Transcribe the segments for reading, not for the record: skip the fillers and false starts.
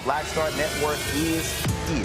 Black Star Network is here.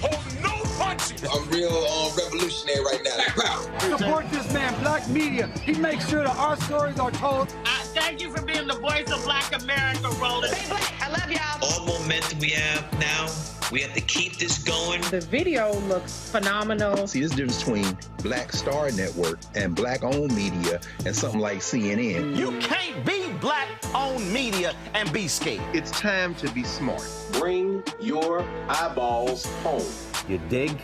Hold no punches! I'm real revolutionary right now. Support this man, Black Media. He makes sure that our stories are told. Thank you for being the voice of Black America, Roland. Stay black. I love y'all. All momentum we have now, we have to keep this going. The video looks phenomenal. See, there's a difference between Black Star Network and Black-owned media and something like CNN. You can't be Black-owned media and be scared. It's time to be smart. Bring your eyeballs home. You dig?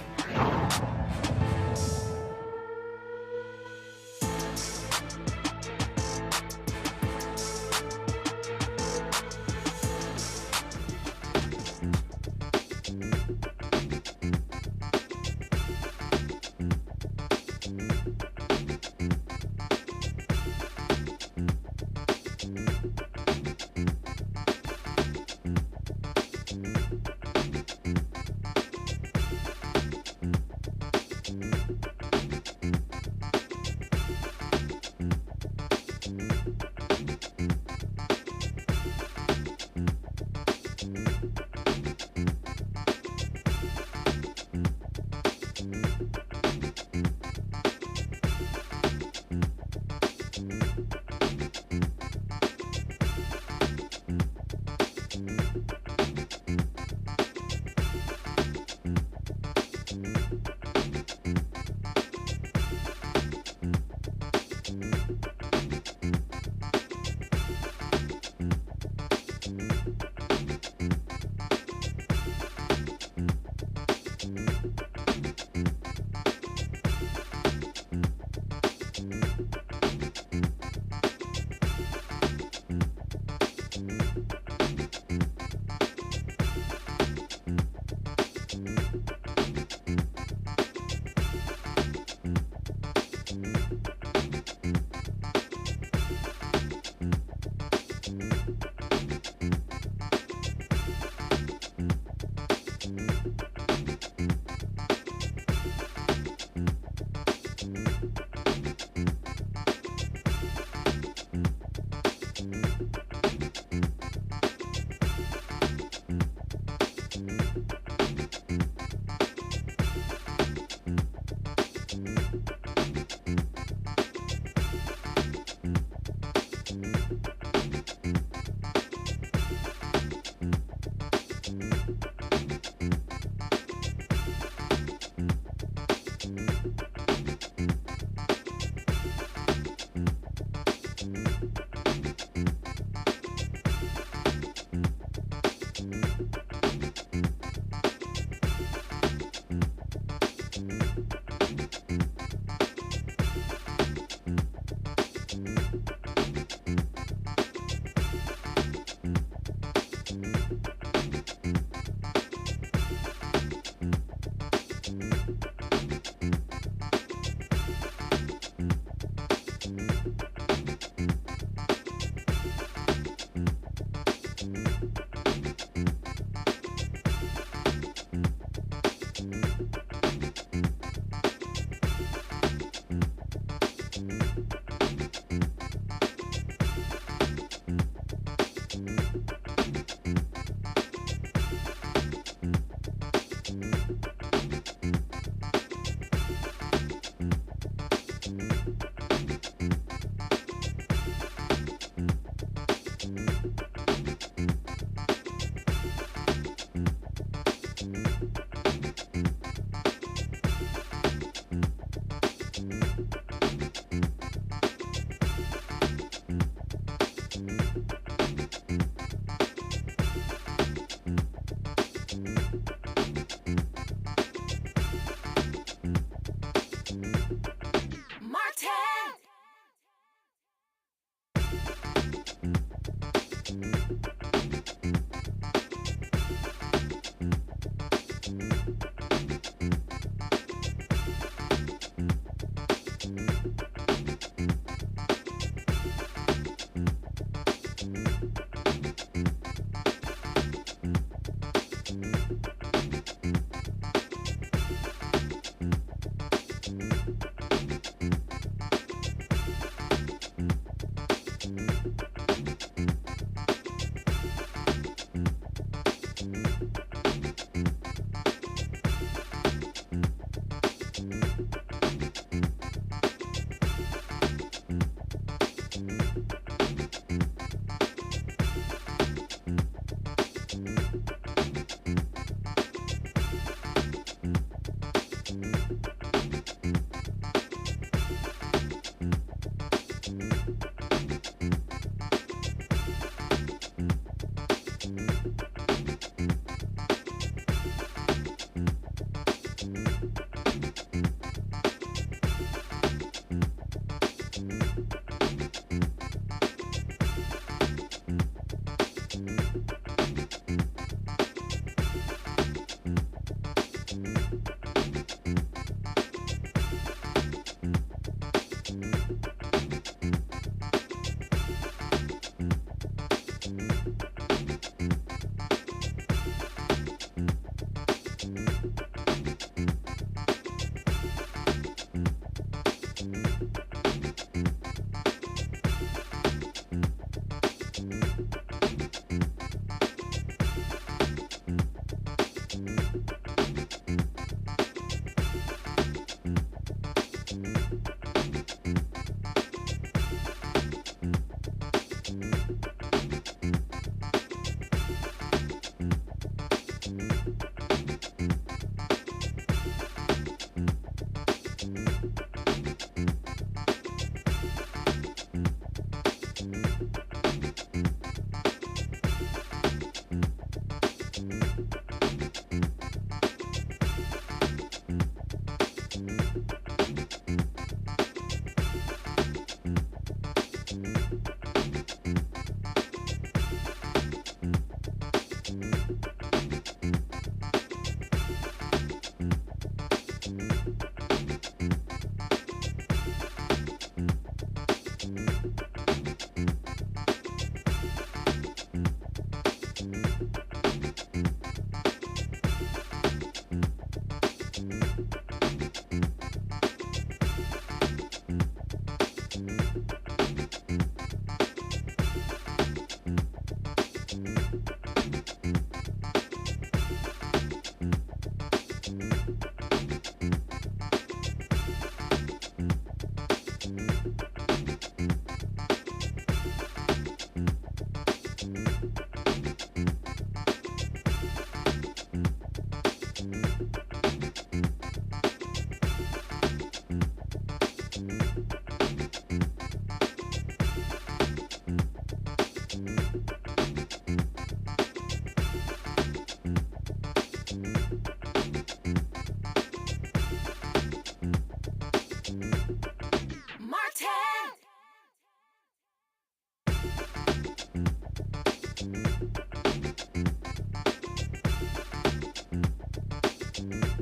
Martin!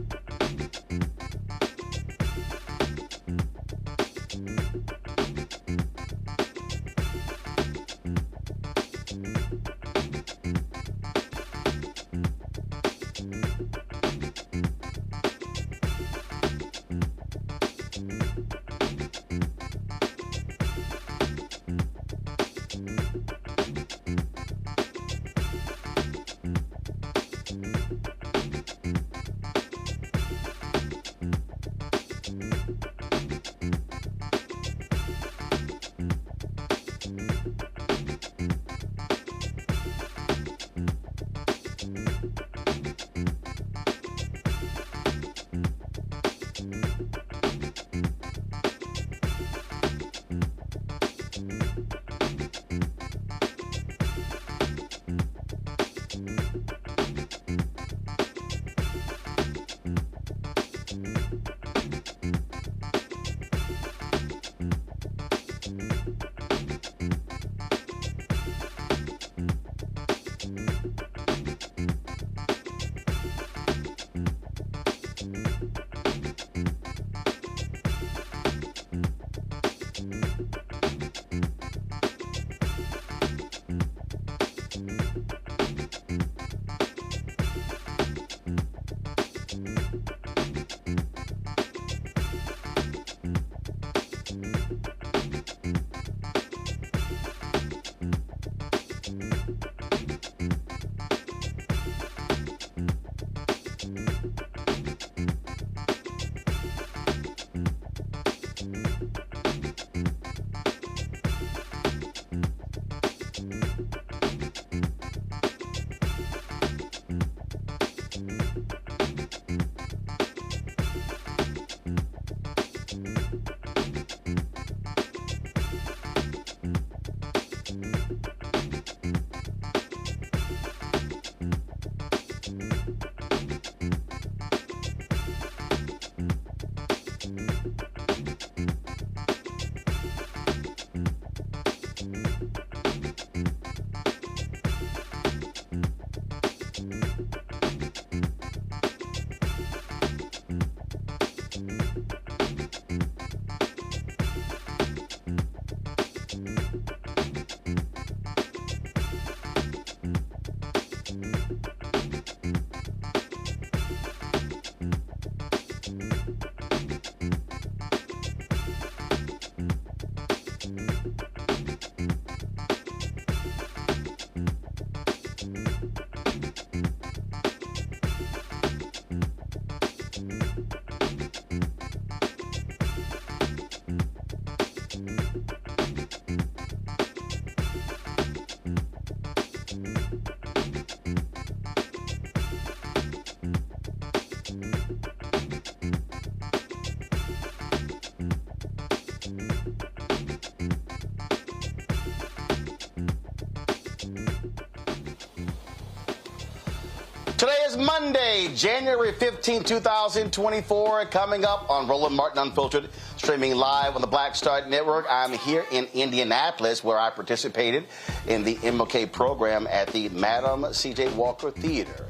Today is Monday, January 15, 2024. Coming up on Roland Martin Unfiltered, streaming live on the Black Star Network. I'm here in Indianapolis, where I participated in the MLK program at the Madam C.J. Walker Theater.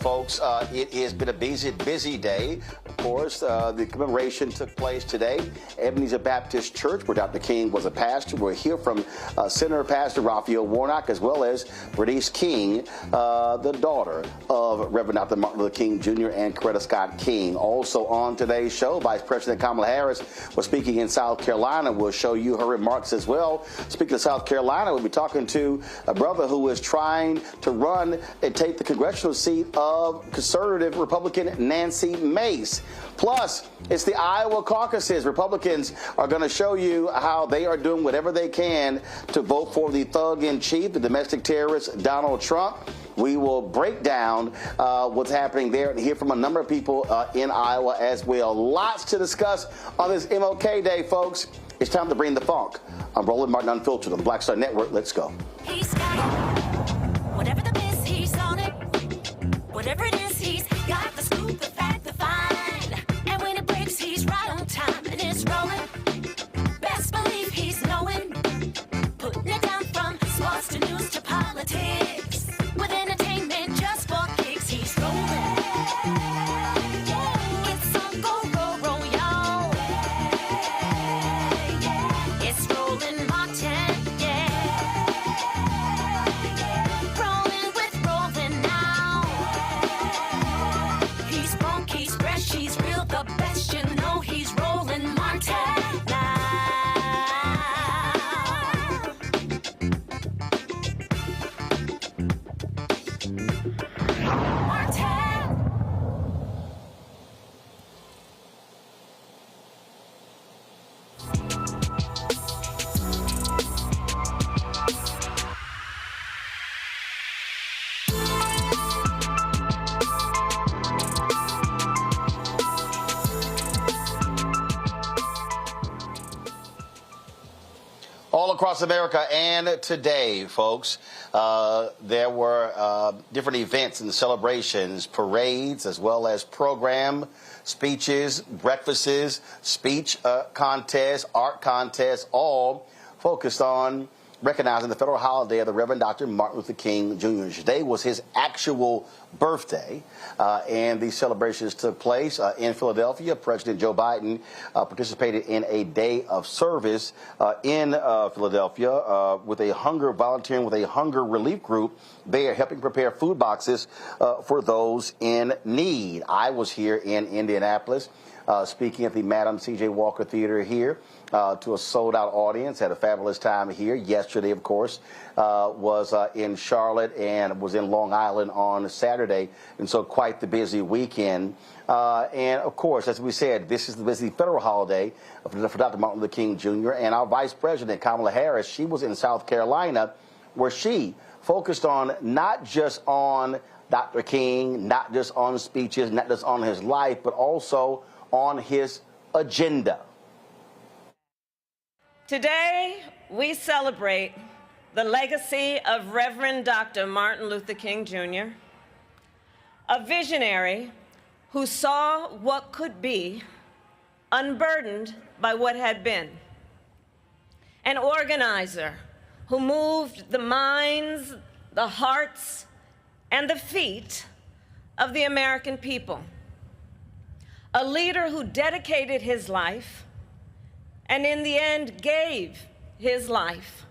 Folks, it has been a busy day. Of course, the commemoration took place today. Ebenezer Baptist Church, where Dr. King was a pastor. We'll hear from Senator Pastor Raphael Warnock, as well as Bernice King, the daughter of Reverend Dr. Martin Luther King Jr. and Coretta Scott King. Also on today's show, Vice President Kamala Harris was speaking in South Carolina. We'll show you her remarks as well. Speaking of South Carolina, we'll be talking to a brother who is trying to run and take the congressional seat of conservative Republican Nancy Mace. Plus, it's the Iowa caucuses. Republicans are going to show you how they are doing whatever they can to vote for the thug-in-chief, the domestic terrorist Donald Trump. We will break down what's happening there and hear from a number of people in Iowa as well. Lots to discuss on this MLK Day, folks. It's time to bring the funk. I'm Roland Martin Unfiltered on the Black Star Network. Let's go. He's got it. Whatever the biz, he's on it. Whatever it is, he's got the scoop, the fact, the find. And when it breaks, he's right on time and it's rolling. Best believe he's knowing. Putting it down from sports to news to politics. With entertainment just for kicks, he's rolling. It's on go, roll, y'all. It's Roland Martin, rolling with Roland now. He's funky, he's fresh, he's real, the best, you know he's Roland Martin now. All across America and today, folks, there were different events and celebrations, parades, as well as program, speeches, breakfasts, speech contests, art contests, all focused on recognizing the federal holiday of the Reverend Dr. Martin Luther King Jr. Today was his actual birthday, and these celebrations took place in Philadelphia. President Joe Biden participated in a day of service in Philadelphia volunteering with a hunger relief group. They are helping prepare food boxes for those in need. I was here in Indianapolis speaking at the Madam C.J. Walker Theater here to a sold-out audience. Had a fabulous time here. Yesterday, of course, was in Charlotte and was in Long Island on Saturday, and so quite the busy weekend. And, of course, as we said, this is the federal holiday for Dr. Martin Luther King Jr. And our Vice President, Kamala Harris, she was in South Carolina, where she focused on not just on Dr. King, not just on speeches, not just on his life, but also on his agenda. Today, we celebrate the legacy of Reverend Dr. Martin Luther King Jr., a visionary who saw what could be, unburdened by what had been, an organizer who moved the minds, the hearts, and the feet of the American people, a leader who dedicated his life and in the end gave his life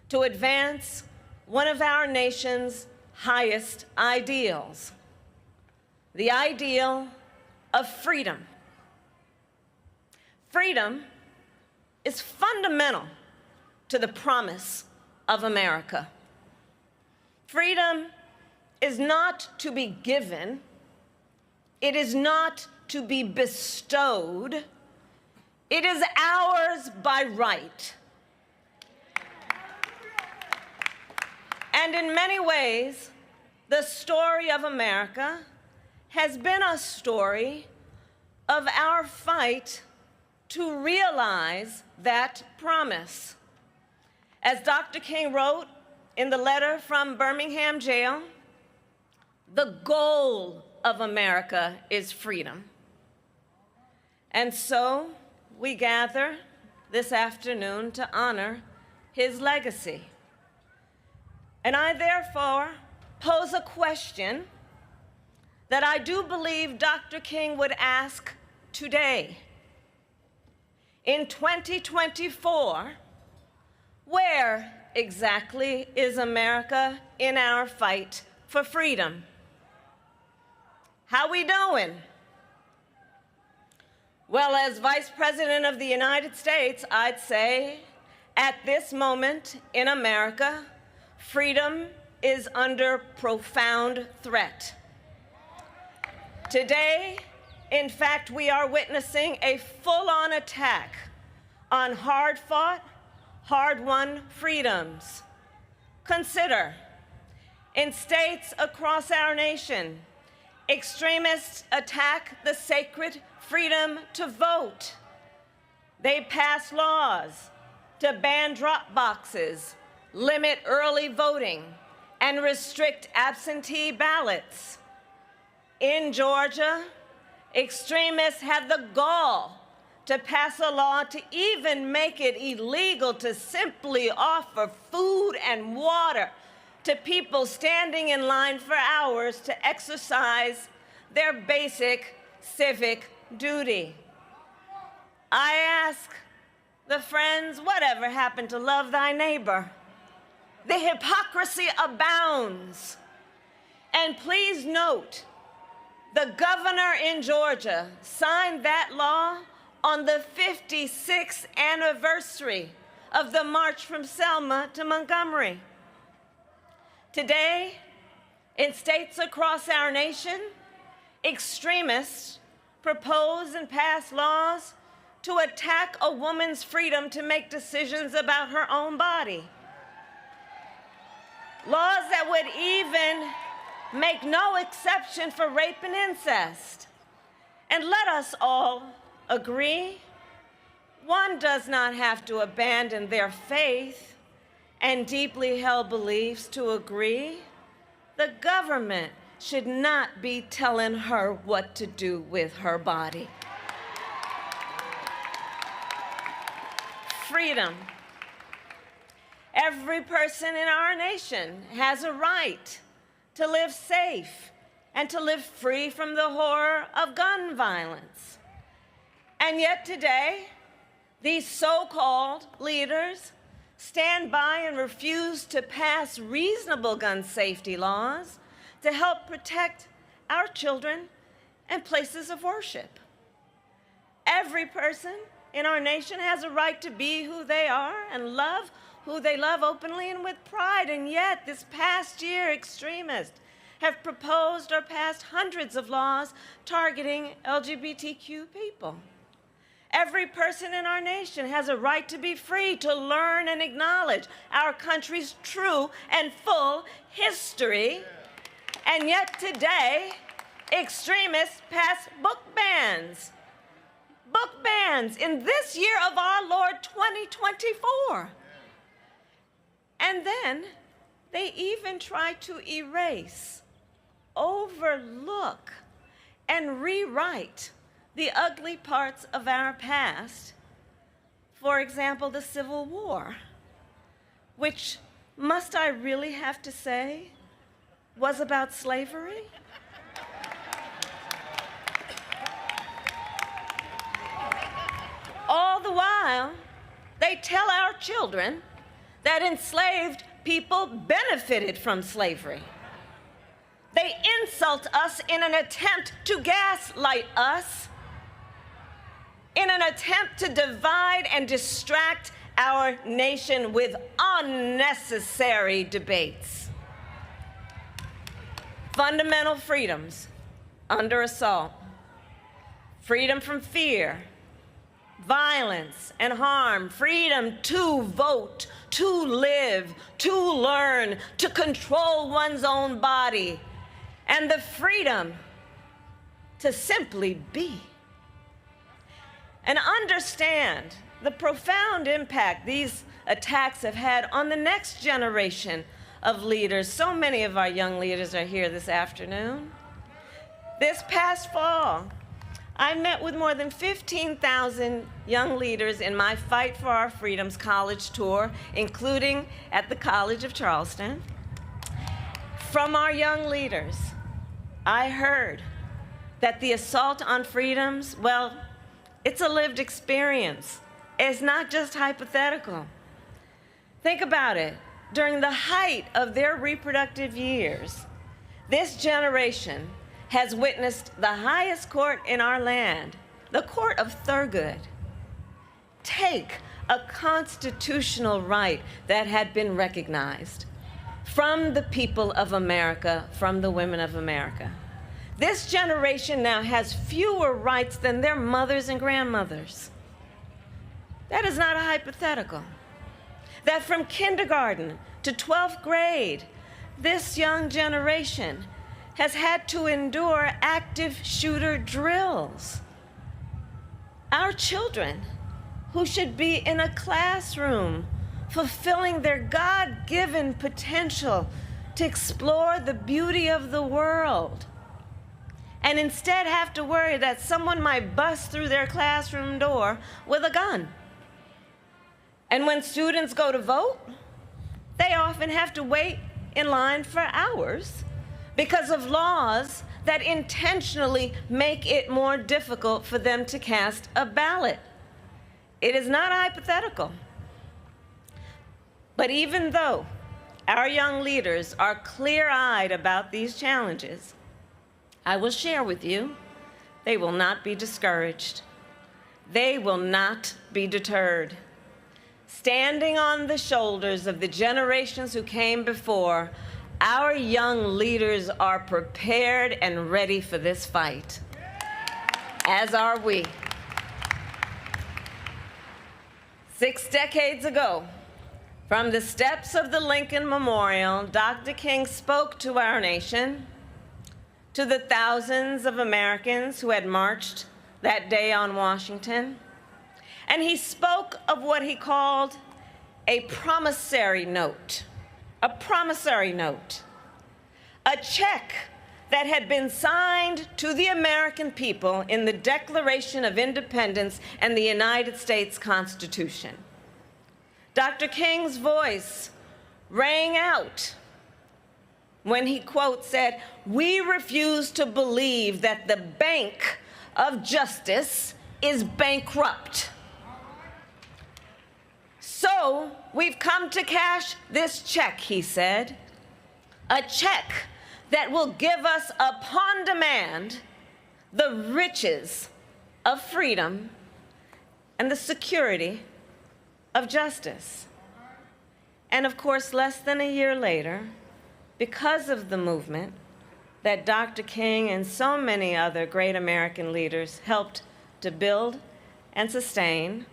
to advance one of our nation's highest ideals, the ideal of freedom. Freedom is fundamental to the promise of America. Freedom is not to be given. It is not to be bestowed. It is ours by right. And in many ways, the story of America has been a story of our fight to realize that promise. As Dr. King wrote in the letter from Birmingham jail, the goal of America is freedom. And so we gather this afternoon to honor his legacy. And I therefore pose a question that I do believe Dr. King would ask today. In 2024, where exactly is America in our fight for freedom? How we doing? Well, as Vice President of the United States, I'd say at this moment in America, freedom is under profound threat. Today, in fact, we are witnessing a full-on attack on hard-fought, hard-won freedoms. Consider, in states across our nation, extremists attack the sacred freedom to vote. They pass laws to ban drop boxes, limit early voting, and restrict absentee ballots. In Georgia, extremists had the gall to pass a law to even make it illegal to simply offer food and water to people standing in line for hours to exercise their basic civic duty. I ask the friends, whatever happened to love thy neighbor? The hypocrisy abounds. And please note, the governor in Georgia signed that law on the 56th anniversary of the march from Selma to Montgomery. Today, in states across our nation, extremists propose and pass laws to attack a woman's freedom to make decisions about her own body. Laws that would even make no exception for rape and incest. And let us all agree, one does not have to abandon their faith and deeply held beliefs to agree. The government should not be telling her what to do with her body. Freedom. Every person in our nation has a right to live safe and to live free from the horror of gun violence. And yet today, these so-called leaders stand by and refuse to pass reasonable gun safety laws to help protect our children and places of worship. Every person in our nation has a right to be who they are and love who they love openly and with pride. And yet, this past year, extremists have proposed or passed hundreds of laws targeting LGBTQ people. Every person in our nation has a right to be free to learn and acknowledge our country's true and full history. And yet today, extremists pass book bans. Book bans in this year of our Lord 2024. And then they even try to erase, overlook, and rewrite the ugly parts of our past. For example, the Civil War, which, must I really have to say, was about slavery? All the while, they tell our children that enslaved people benefited from slavery. They insult us in an attempt to gaslight us, in an attempt to divide and distract our nation with unnecessary debates. Fundamental freedoms under assault. Freedom from fear, violence, and harm. Freedom to vote, to live, to learn, to control one's own body. And the freedom to simply be. And understand the profound impact these attacks have had on the next generation of leaders. So many of our young leaders are here this afternoon. This past fall, I met with more than 15,000 young leaders in my Fight for Our Freedoms college tour, including at the College of Charleston. From our young leaders, I heard that the assault on freedoms, well, it's a lived experience. It's not just hypothetical. Think about it. During the height of their reproductive years, this generation has witnessed the highest court in our land, the Court of Thurgood, take a constitutional right that had been recognized from the people of America, from the women of America. This generation now has fewer rights than their mothers and grandmothers. That is not a hypothetical. That from kindergarten to 12th grade, this young generation has had to endure active shooter drills. Our children, who should be in a classroom fulfilling their God-given potential to explore the beauty of the world, and instead have to worry that someone might bust through their classroom door with a gun. And when students go to vote, they often have to wait in line for hours because of laws that intentionally make it more difficult for them to cast a ballot. It is not hypothetical. But even though our young leaders are clear-eyed about these challenges, I will share with you, they will not be discouraged. They will not be deterred. Standing on the shoulders of the generations who came before, our young leaders are prepared and ready for this fight, as are we. 6 decades ago, from the steps of the Lincoln Memorial, Dr. King spoke to our nation, to the thousands of Americans who had marched that day on Washington. And he spoke of what he called a promissory note, a check that had been signed to the American people in the Declaration of Independence and the United States Constitution. Dr. King's voice rang out when he, quote, said, "We refuse to believe that the bank of justice is bankrupt. So we've come to cash this check," he said, "a check that will give us upon demand the riches of freedom and the security of justice." And of course, less than a year later, because of the movement that Dr. King and so many other great American leaders helped to build and sustain,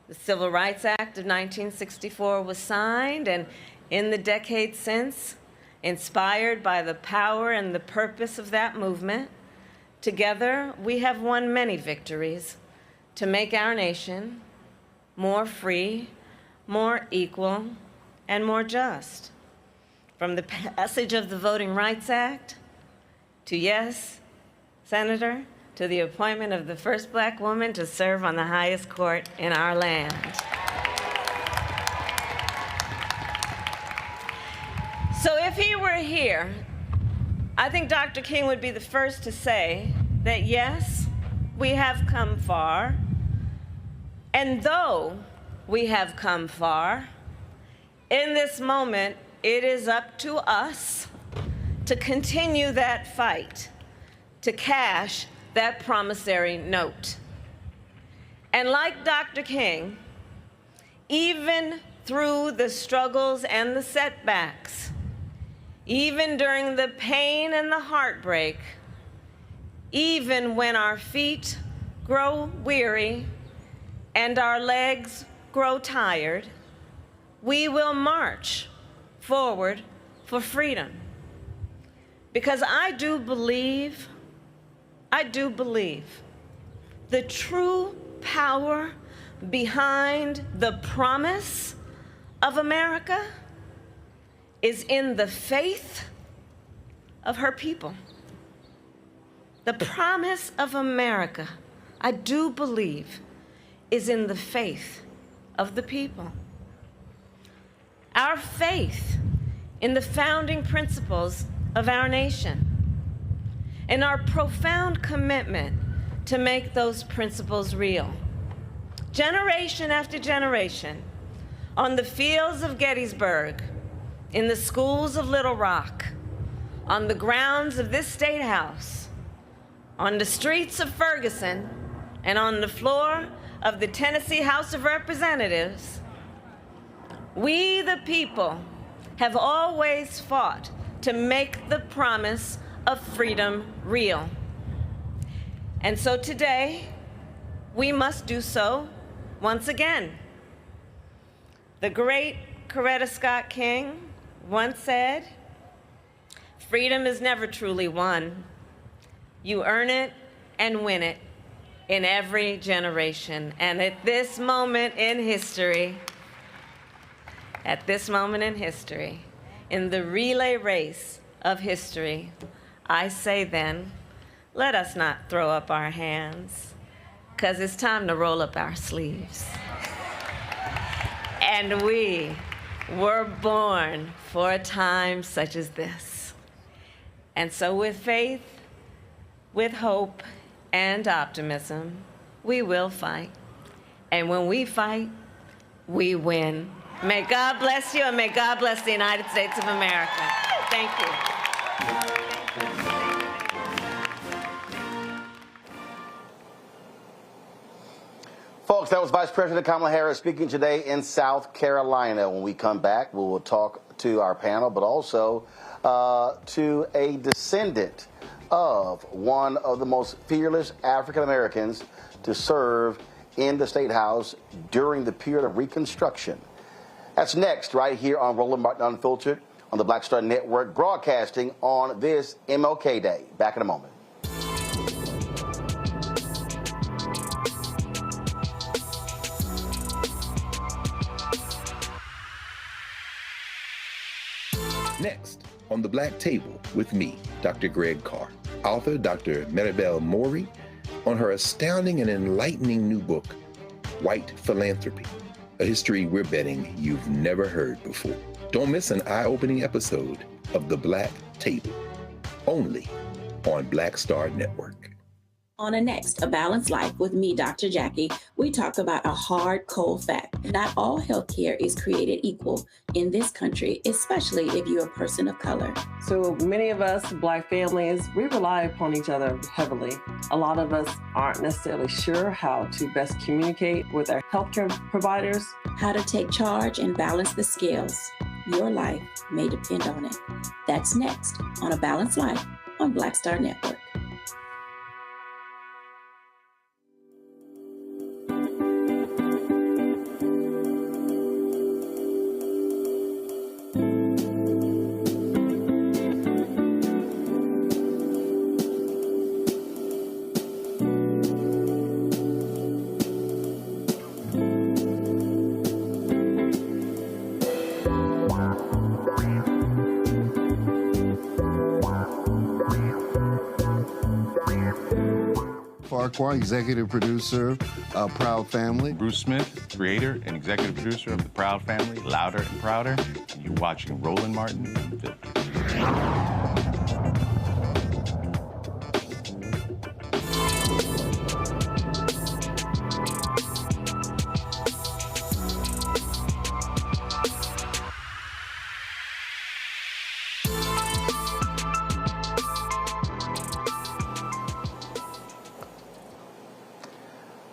the Civil Rights Act of 1964 was signed, and in the decades since, inspired by the power and the purpose of that movement, together we have won many victories to make our nation more free, more equal, and more just. From the passage of the Voting Rights Act to, yes, Senator, to the appointment of the first black woman to serve on the highest court in our land. So if he were here, I think Dr. King would be the first to say that, yes, we have come far, and though we have come far, in this moment, it is up to us to continue that fight, to cash that promissory note. And like Dr. King, even through the struggles and the setbacks, even during the pain and the heartbreak, even when our feet grow weary and our legs grow tired, we will march forward for freedom. Because I do believe the true power behind the promise of America is in the faith of her people. The promise of America, I do believe, is in the faith of the people. Our faith in the founding principles of our nation, and our profound commitment to make those principles real. Generation after generation, on the fields of Gettysburg, in the schools of Little Rock, on the grounds of this State House, on the streets of Ferguson, and on the floor of the Tennessee House of Representatives, we the people have always fought to make the promise of freedom real. And so today, we must do so once again. The great Coretta Scott King once said, "Freedom is never truly won. You earn it and win it in every generation." And at this moment in history, in the relay race of history, I say then, let us not throw up our hands, because it's time to roll up our sleeves. And we were born for a time such as this. And so with faith, with hope, and optimism, we will fight. And when we fight, we win. May God bless you, and may God bless the United States of America. Thank you. Folks, that was Vice President Kamala Harris speaking today in South Carolina. When we come back, we will talk to our panel, but also to a descendant of one of the most fearless African Americans to serve in the State House during the period of Reconstruction. That's next, right here on Roland Martin Unfiltered on the Black Star Network, broadcasting on this MLK Day. Back in a moment. Next, on the Black Table with me, Dr. Greg Carr, author Dr. Maribel Mori, on her astounding and enlightening new book, White Philanthropy, a history we're betting you've never heard before. Don't miss an eye-opening episode of The Black Table, only on Black Star Network. On a Next, A Balanced Life with me, Dr. Jackie, we talk about a hard, cold fact. Not all healthcare is created equal in this country, especially if you're a person of color. So many of us, Black families, we rely upon each other heavily. A lot of us aren't necessarily sure how to best communicate with our healthcare providers. How to take charge and balance the scales. Your life may depend on it. That's next on A Balanced Life on Black Star Network. Executive producer, Proud Family. Bruce Smith, creator and executive producer of The Proud Family, Louder and Prouder. And you're watching Roland Martin Unfiltered.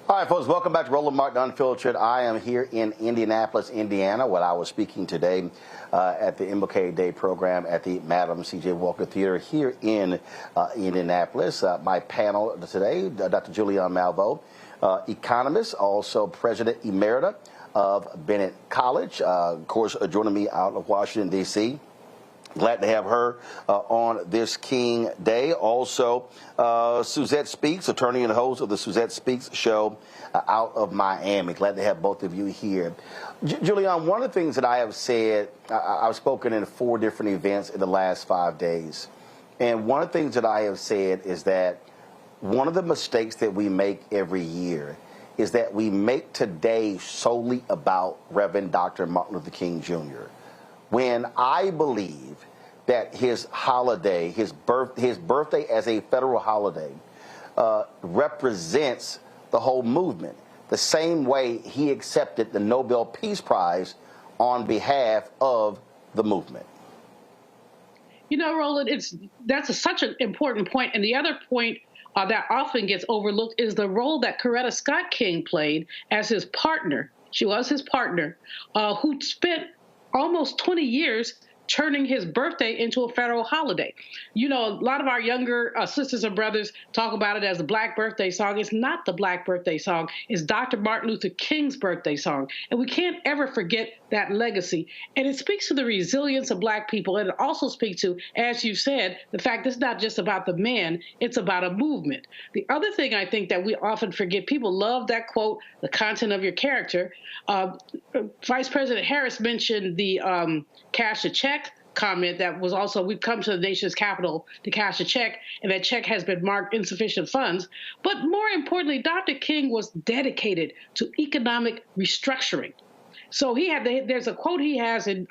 All right, folks, welcome back to Roland Martin Unfiltered. I am here in Indianapolis, Indiana, where I was speaking today at the MLK Day program at the Madam C.J. Walker Theater here in Indianapolis. My panel today, Dr. Julianne Malveaux, economist, also president emerita of Bennett College, of course, joining me out of Washington, D.C. Glad to have her on this King Day. Also, Suzette Speaks, attorney and host of the Suzette Speaks show out of Miami. Glad to have both of you here. Julianne, one of the things that I have said, I've spoken in 4 different events in the last 5 days. And one of the things that I have said is that one of the mistakes that we make every year is that we make today solely about Reverend Dr. Martin Luther King Jr. When I believe that his holiday, his birthday as a federal holiday, represents the whole movement, the same way he accepted the Nobel Peace Prize on behalf of the movement. You know, Roland, that's such an important point. And the other point that often gets overlooked is the role that Coretta Scott King played as his partner. She was his partner, who spent almost 20 years turning his birthday into a federal holiday. You know, a lot of our younger sisters and brothers talk about it as the Black birthday song. It's not the Black birthday song. It's Dr. Martin Luther King's birthday song. And we can't ever forget that legacy. And it speaks to the resilience of Black people. And it also speaks to, as you said, the fact it's not just about the man, it's about a movement. The other thing I think that we often forget, people love that quote, the content of your character. Vice President Harris mentioned the cash a check comment that was also, we've come to the nation's capital to cash a check, and that check has been marked insufficient funds. But more importantly, Dr. King was dedicated to economic restructuring. So there's a quote he has in,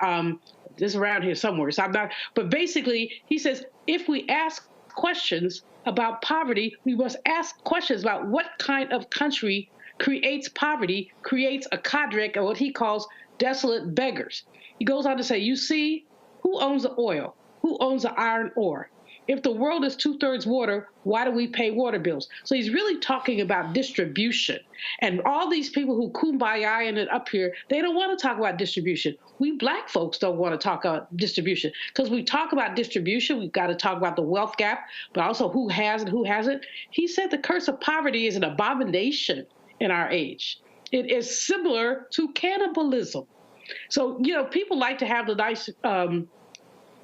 this around here somewhere, so I'm not, but basically he says, if we ask questions about poverty, we must ask questions about what kind of country creates poverty, creates a cadre of what he calls desolate beggars. He goes on to say, you see, who owns the oil? Who owns the iron ore? If the world is 2/3 water, why do we pay water bills? So he's really talking about distribution. And all these people who kumbaya-ing it up here, they don't want to talk about distribution. We Black folks don't want to talk about distribution, because we talk about distribution, we've got to talk about the wealth gap, but also who has and who hasn't. He said the curse of poverty is an abomination in our age. It is similar to cannibalism. So, you know, people like to have the nice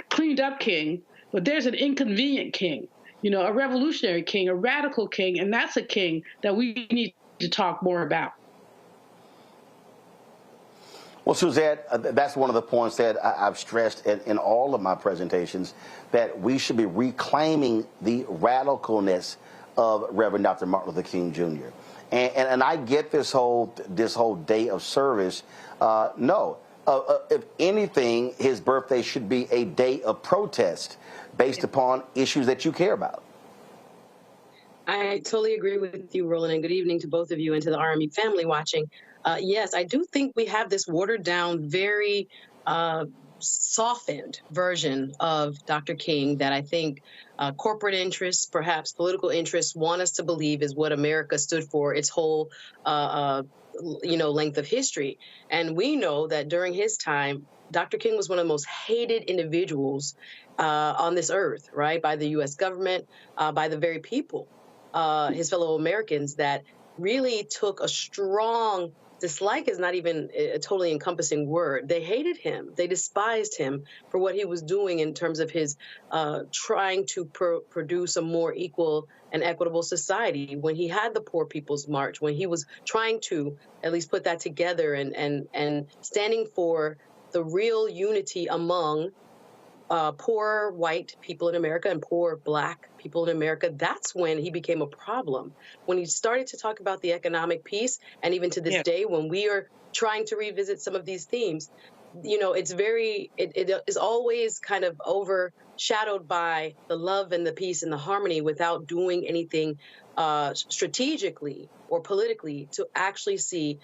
cleaned up king, but there's an inconvenient king, you know, a revolutionary king, a radical king, and that's a king that we need to talk more about. Well, Suzette, that's one of the points that I've stressed in all of my presentations, that we should be reclaiming the radicalness of Reverend Dr. Martin Luther King Jr. And I get this whole day of service. No, if anything, his birthday should be a day of protest based upon issues that you care about. I totally agree with you, Roland, and good evening to both of you and to the RME family watching. Yes, I do think we have this watered down, very softened version of Dr. King that I think corporate interests, perhaps political interests, want us to believe is what America stood for its whole length of history. And we know that during his time, Dr. King was one of the most hated individuals on this earth, right? By the U.S. government, by the very people, his fellow Americans, that really took a strong dislike is not even a totally encompassing word. They hated him. They despised him for what he was doing in terms of his trying to produce a more equal and equitable society. When he had the Poor People's March, when he was trying to at least put that together and standing for the real unity among poor white people in America and poor black people in America, that's when he became a problem. When he started to talk about the economic piece, and even to this day, when we are trying to revisit some of these themes, it is always kind of overshadowed by the love and the peace and the harmony without doing anything strategically or politically to actually see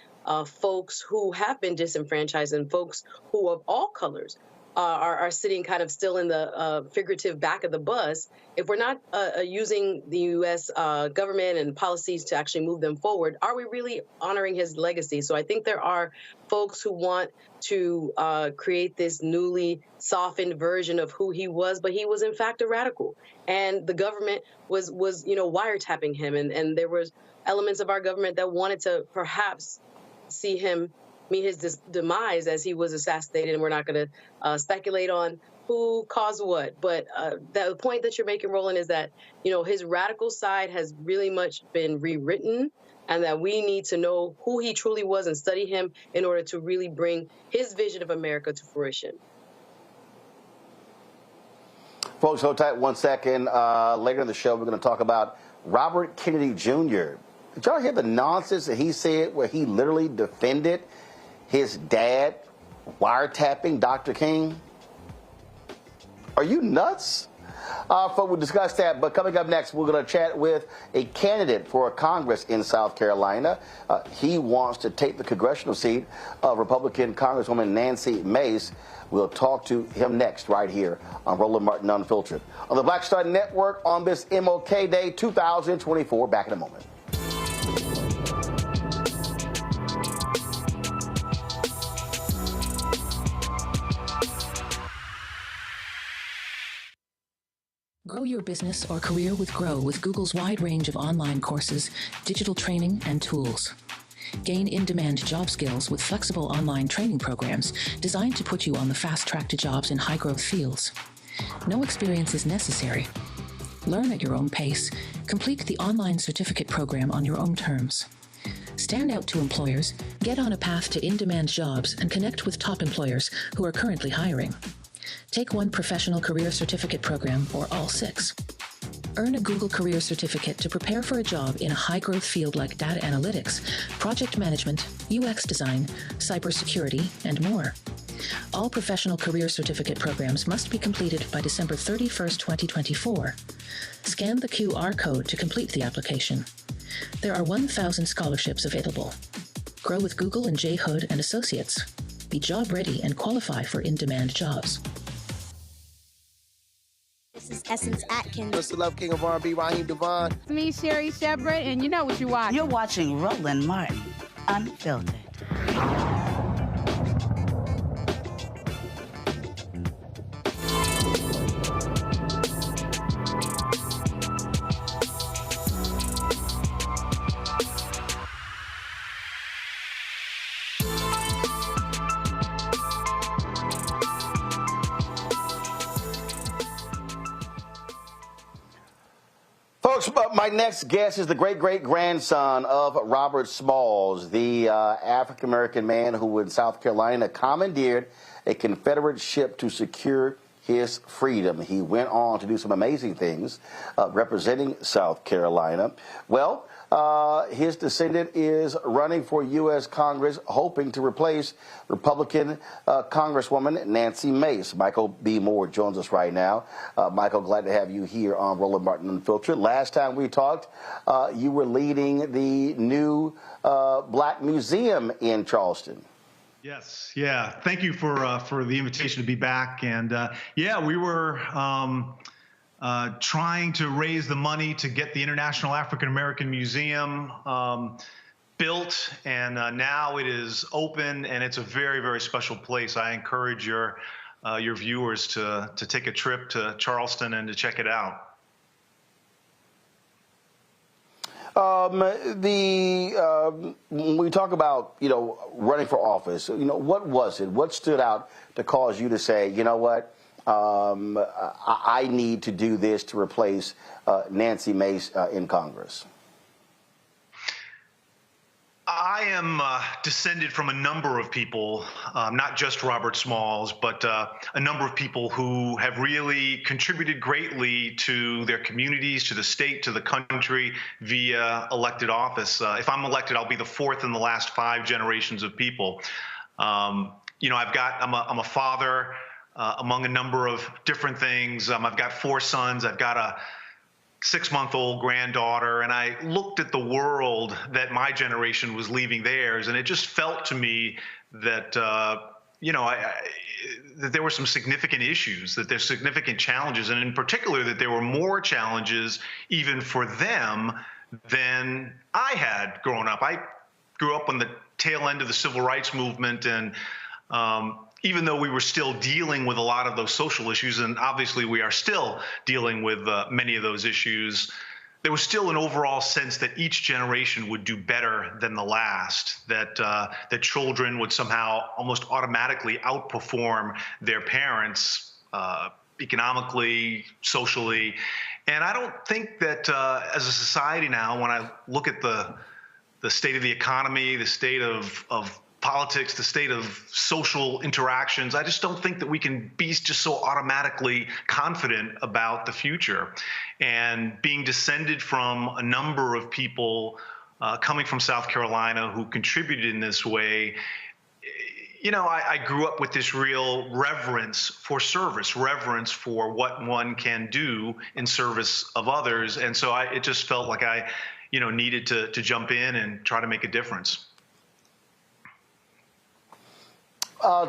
folks who have been disenfranchised and folks who of all colors are sitting kind of still in the figurative back of the bus. If we're not using the U.S. Government and policies to actually move them forward, are we really honoring his legacy? So I think there are folks who want to create this newly softened version of who he was, but he was in fact a radical. And the government was wiretapping him, and there was elements of our government that wanted to perhaps see him meet his demise as he was assassinated, and we're not going to speculate on who caused what. But the point that you're making, Roland, is that his radical side has really much been rewritten, and that we need to know who he truly was and study him in order to really bring his vision of America to fruition. Folks, hold tight 1 second. Later in the show, we're going to talk about Robert Kennedy Jr. Did y'all hear the nonsense that he said where he literally defended his dad wiretapping Dr. King? Are you nuts? Folks, we'll discuss that. But coming up next, we're going to chat with a candidate for Congress in South Carolina. He wants to take the congressional seat of Republican Congresswoman Nancy Mace. We'll talk to him next right here on Roland Martin Unfiltered on the Black Star Network on this MLK Day 2024. Back in a moment. Grow your business or career with Grow with Google's wide range of online courses, digital training, and tools. Gain in-demand job skills with flexible online training programs designed to put you on the fast track to jobs in high-growth fields. No experience is necessary. Learn at your own pace. Complete the online certificate program on your own terms. Stand out to employers, get on a path to in-demand jobs, and connect with top employers who are currently hiring. Take one professional career certificate program or all 6. Earn a Google Career Certificate to prepare for a job in a high-growth field like data analytics, project management, UX design, cybersecurity, and more. All professional career certificate programs must be completed by December 31st, 2024. Scan the QR code to complete the application. There are 1,000 scholarships available. Grow with Google and J. Hood and Associates. Be job ready and qualify for in-demand jobs. This is Essence Atkins. Mr. Love King of R&B, Raheem Devon. Me, Sherry Shepard, and you know what you watch. You're watching Roland Martin Unfiltered. Folks, my next guest is the great-great-grandson of Robert Smalls, the African-American man who in South Carolina commandeered a Confederate ship to secure his freedom. He went on to do some amazing things representing South Carolina. Well, his descendant is running for U.S. Congress, hoping to replace Republican Congresswoman Nancy Mace. Michael B. Moore joins us right now. Michael, glad to have you here on Roland Martin Unfiltered. Last time we talked, you were leading the new Black Museum in Charleston. Yes, yeah. Thank you for the invitation to be back. And yeah, we were trying to raise the money to get the International African American Museum built, and now it is open, and it's a very, very special place. I encourage your viewers to take a trip to Charleston and to check it out. When we talk about, running for office, what was it? What stood out to cause you to say, you know what, I need to do this to replace Nancy Mace in Congress? I am descended from a number of people, not just Robert Smalls, but a number of people who have really contributed greatly to their communities, to the state, to the country via elected office. If I'm elected, I'll be the fourth in the last 5 generations of people. I'm a father among a number of different things. I've got 4 sons. I've got a 6-month-old granddaughter, and I looked at the world that my generation was leaving theirs, and it just felt to me that that there were some significant issues, that there's significant challenges, and in particular that there were more challenges even for them than I had growing up. I grew up on the tail end of the civil rights movement, and even though we were still dealing with a lot of those social issues, and obviously we are still dealing with many of those issues, there was still an overall sense that each generation would do better than the last, that children would somehow almost automatically outperform their parents economically, socially. And I don't think that as a society now, when I look at the state of the economy, the state of politics, the state of social interactions, I just don't think that we can be just so automatically confident about the future. And being descended from a number of people coming from South Carolina who contributed in this way, I grew up with this real reverence for service, reverence for what one can do in service of others. And so it just felt like I needed to jump in and try to make a difference.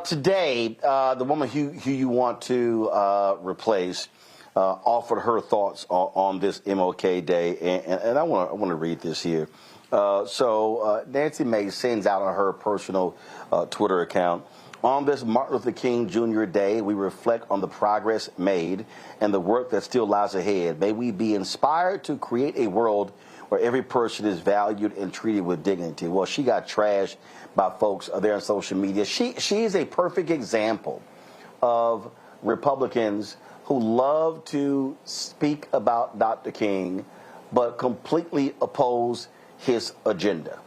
Today, the woman who you want to replace offered her thoughts on this MLK Day, and I want to read this here. So Nancy Mace sends out on her personal Twitter account, "On this Martin Luther King Jr. Day, we reflect on the progress made and the work that still lies ahead. May we be inspired to create a world where every person is valued and treated with dignity." Well, she got trashed by folks there on social media. She is a perfect example of Republicans who love to speak about Dr. King, but completely oppose his agenda.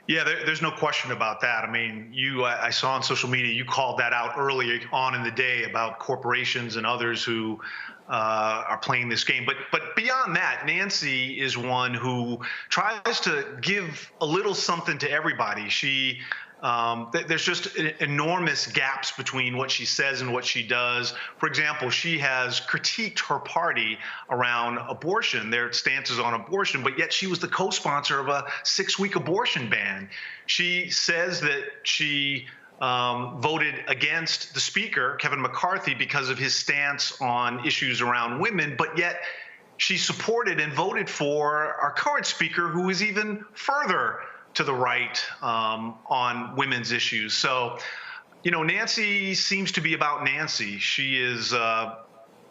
Yeah, there's no question about that. I mean, I saw on social media, you called that out earlier on in the day about corporations and others who are playing this game. But beyond that, Nancy is one who tries to give a little something to everybody. There's just enormous gaps between what she says and what she does. For example, she has critiqued her party around abortion, their stances on abortion, but yet she was the co-sponsor of a 6-week abortion ban. She says that she voted against the speaker, Kevin McCarthy, because of his stance on issues around women, but yet she supported and voted for our current speaker, who is even further to the right on women's issues. So, Nancy seems to be about Nancy. She is, I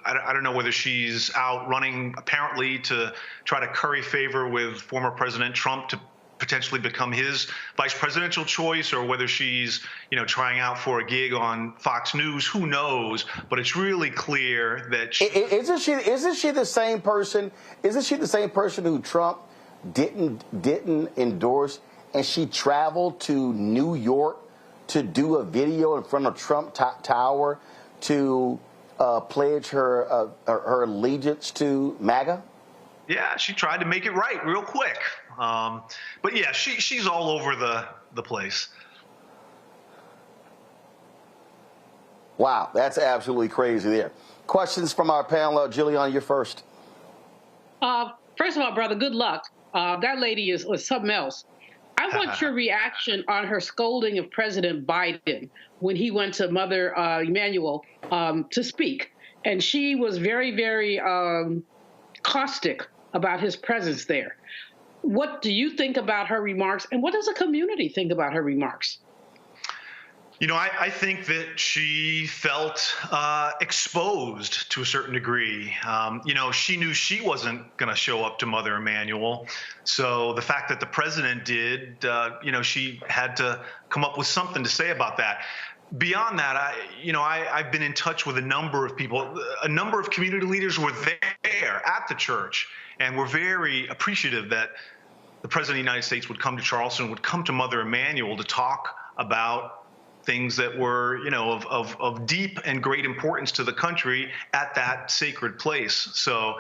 don't know whether she's out running apparently to try to curry favor with former President Trump to potentially become his vice presidential choice, or whether she's, trying out for a gig on Fox News. Who knows? But it's really clear that isn't she the same person? Isn't she the same person who Trump didn't endorse, and she traveled to New York to do a video in front of Trump Tower to pledge her allegiance to MAGA? Yeah, she tried to make it right real quick. But yeah, she's all over the place. Wow, that's absolutely crazy there. Questions from our panel. Julian, you're first. First of all, brother, good luck. That lady was something else. I want your reaction on her scolding of President Biden when he went to Mother Emanuel to speak. And she was very, very caustic about his presence there. What do you think about her remarks? And what does the community think about her remarks? You know, I think that she felt exposed to a certain degree. You know, she knew she wasn't going to show up to Mother Emanuel. So the fact that the president did, you know, she had to come up with something to say about that. Beyond that, I've been in touch with a number of people. A number of community leaders were there at the church and were very appreciative that the president of the United States would come to Charleston, would come to Mother Emanuel to talk about things that were, you know, of deep and great importance to the country at that sacred place. So,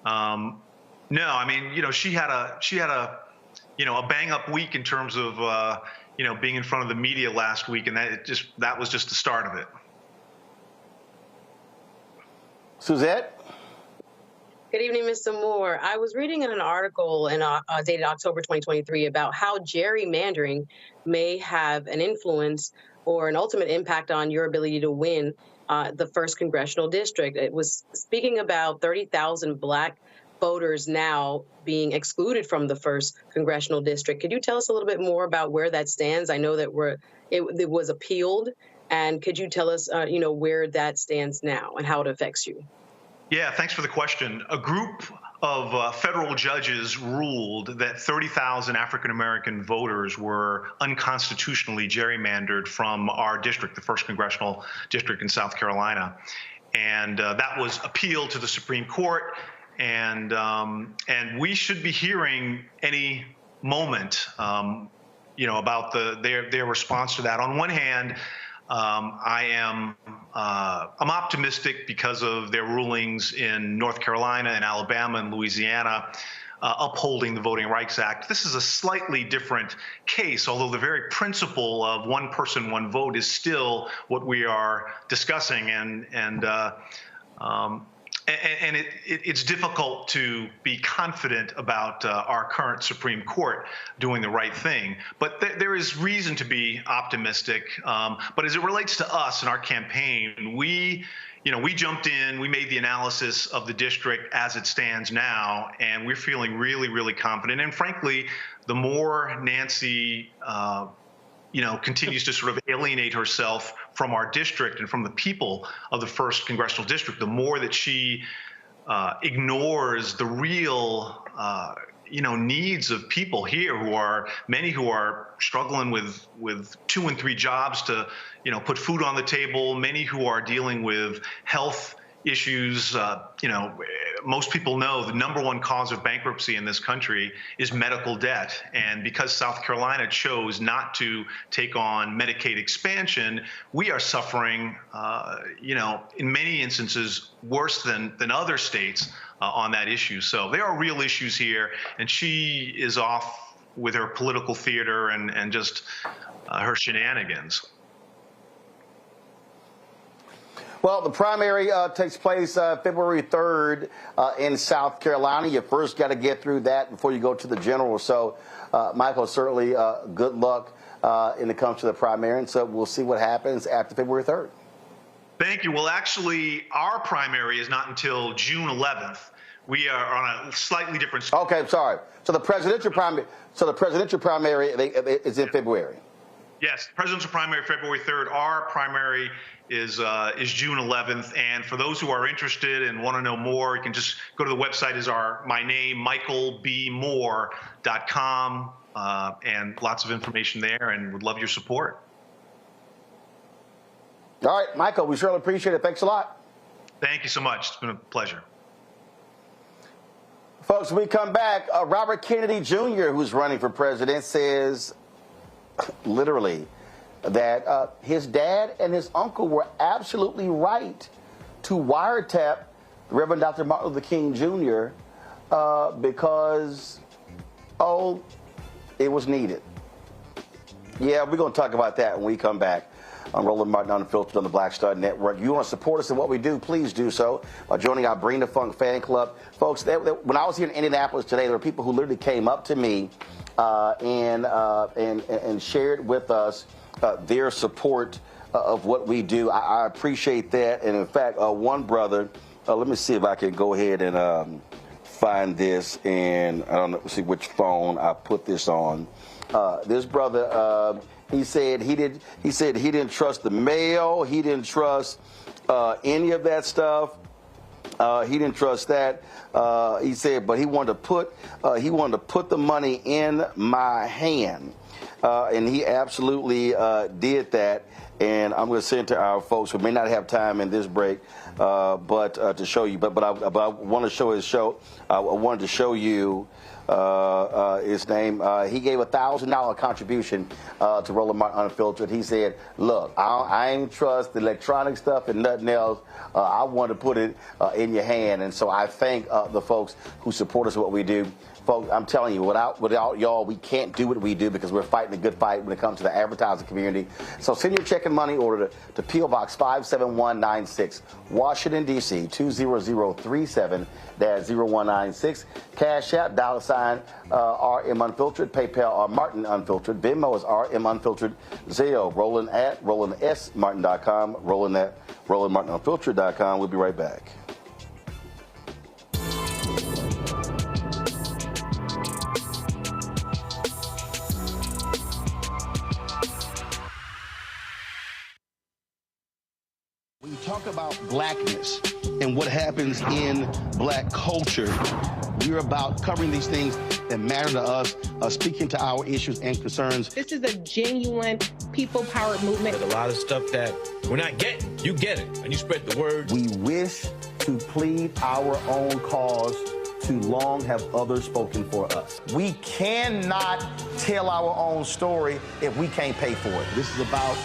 no, I mean, you know, she had a you know, a bang up week in terms of, you know, being in front of the media last week, and that was just the start of it. Suzette? Good evening, Mr. Moore. I was reading in an article dated October 2023 about how gerrymandering may have an influence or an ultimate impact on your ability to win the 1st Congressional District. It was speaking about 30,000 Black voters now being excluded from the 1st Congressional District. Could you tell us a little bit more about where that stands? I know that it was appealed, and could you tell us, you know, where that stands now and how it affects you? Yeah, thanks for the question. A group of federal judges ruled that 30,000 African-American voters were unconstitutionally gerrymandered from our district, the 1st Congressional District in South Carolina. And that was appealed to the Supreme Court. And we should be hearing any moment, you know, about their response to that. On one hand, I'm optimistic because of their rulings in North Carolina and Alabama and Louisiana upholding the Voting Rights Act. This is a slightly different case, although the very principle of one person, one vote is still what we are discussing. And it's difficult to be confident about our current Supreme Court doing the right thing. But there is reason to be optimistic. But as it relates to us and our campaign, we jumped in, we made the analysis of the district as it stands now, and we're feeling really, really confident. And frankly, the more Nancy continues to sort of alienate herself from our district and from the people of the 1st Congressional District, the more that she ignores the real, needs of people here many who are struggling with 2 and 3 jobs to, put food on the table, many who are dealing with health issues. Most people know the #1 cause of bankruptcy in this country is medical debt. And because South Carolina chose not to take on Medicaid expansion, we are suffering, in many instances worse than other states on that issue. So there are real issues here, and she is off with her political theater and just her shenanigans. Well, the primary takes place February 3rd in South Carolina. You first got to get through that before you go to the general. So, Michael, certainly good luck when it comes to the primary. And so we'll see what happens after February 3rd. Thank you. Well, actually, our primary is not until June 11th. We are on a slightly different schedule. Okay, sorry. So the presidential primary is in February. Yes, the presidential primary February 3rd. Our primary is June 11th. And for those who are interested and want to know more, you can just go to the website. My name, michaelbmoore.com, and lots of information there, and would love your support. All right, Michael, we surely appreciate it. Thanks a lot. Thank you so much. It's been a pleasure. Folks, when we come back, Robert Kennedy Jr., who's running for president, says literally that his dad and his uncle were absolutely right to wiretap Reverend Dr. Martin Luther King Jr. Because, oh, it was needed. Yeah, we're going to talk about that when we come back on Roland Martin Unfiltered on the Black Star Network. If you want to support us in what we do, please do so by joining our Bring the Funk fan club. Folks, when I was here in Indianapolis today, there were people who literally came up to me and shared with us their support of what we do. I appreciate that. And in fact, one brother, let me see if I can go ahead and find this, and I don't know, see which phone I put this on. This brother, he said he didn't trust the mail. He didn't trust any of that stuff. He didn't trust that. He said, but he wanted to put the money in my hand, and he absolutely did that. And I'm going to send to our folks who may not have time in this break, but to show you. But I want to show his show. I wanted to show you his name. He gave $1,000 contribution to Roland Martin Unfiltered. He said, look, I ain't trust the electronic stuff and nothing else. I want to put it in your hand. And so I thank the folks who support us in what we do. Folks, I'm telling you, without y'all, we can't do what we do because we're fighting a good fight when it comes to the advertising community. So send your check and money order to P.O. Box 57196, Washington, D.C., 20037-0196. Cash App, $, RM Unfiltered, PayPal, Martin Unfiltered, Venmo is RM Unfiltered, Zelle, Roland at RolandSMartin.com, Roland at RolandMartinUnfiltered.com. We'll be right back. When you talk about blackness and what happens in black culture, we're about covering these things that matter to us, speaking to our issues and concerns. This is a genuine people-powered movement. There's a lot of stuff that we're not getting. You get it, and you spread the word. We wish to plead our own cause. Too long have others spoken for us. We cannot tell our own story if we can't pay for it. This is about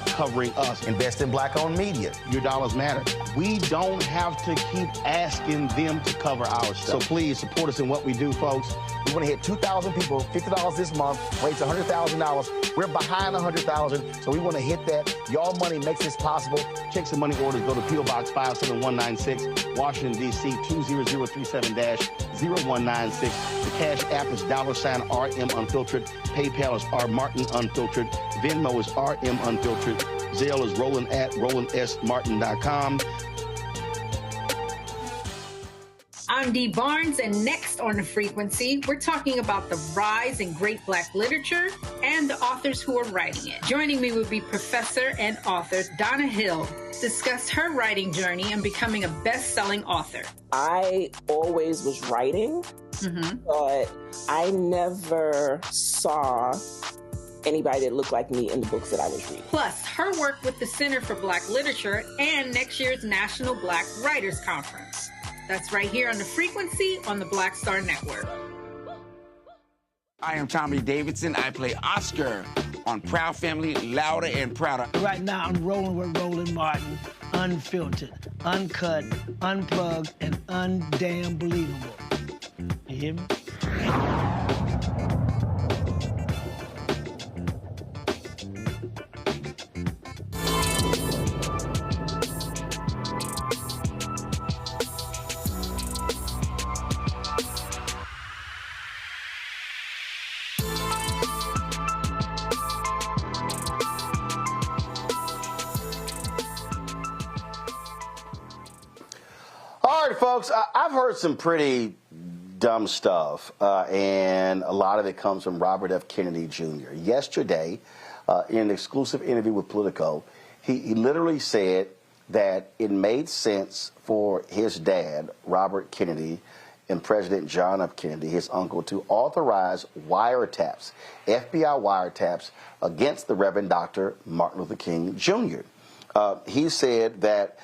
covering us. Invest in black-owned media. Your dollars matter. We don't have to keep asking them to cover our stuff. So please support us in what we do, folks. We want to hit 2,000 people, $50 this month, raise $100,000. We're behind 100,000, so we want to hit that. Y'all money makes this possible. Check some money orders. Go to P.O. Box 57196, Washington, D.C., 20037-0196. The Cash App is $ RM Unfiltered. PayPal is R Martin Unfiltered. Venmo is RM Unfiltered. Zelle is Roland at RolandSMartin.com. I'm Dee Barnes, and next on The Frequency, we're talking about the rise in great Black literature and the authors who are writing it. Joining me will be professor and author Donna Hill, discuss her writing journey and becoming a best-selling author. I always was writing, but I never saw anybody that looked like me in the books that I was reading. Plus, her work with the Center for Black Literature and next year's National Black Writers Conference. That's right here on The Frequency on the Black Star Network. I am Tommy Davidson. I play Oscar on Proud Family, Louder and Prouder. Right now, I'm rolling with Roland Martin, unfiltered, uncut, unplugged, and undamn believable. You hear me? All right, folks, I've heard some pretty dumb stuff, and a lot of it comes from Robert F. Kennedy Jr. Yesterday, in an exclusive interview with Politico, he literally said that it made sense for his dad, Robert Kennedy, and President John F. Kennedy, his uncle, to authorize wiretaps, FBI wiretaps, against the Reverend Dr. Martin Luther King Jr. He said that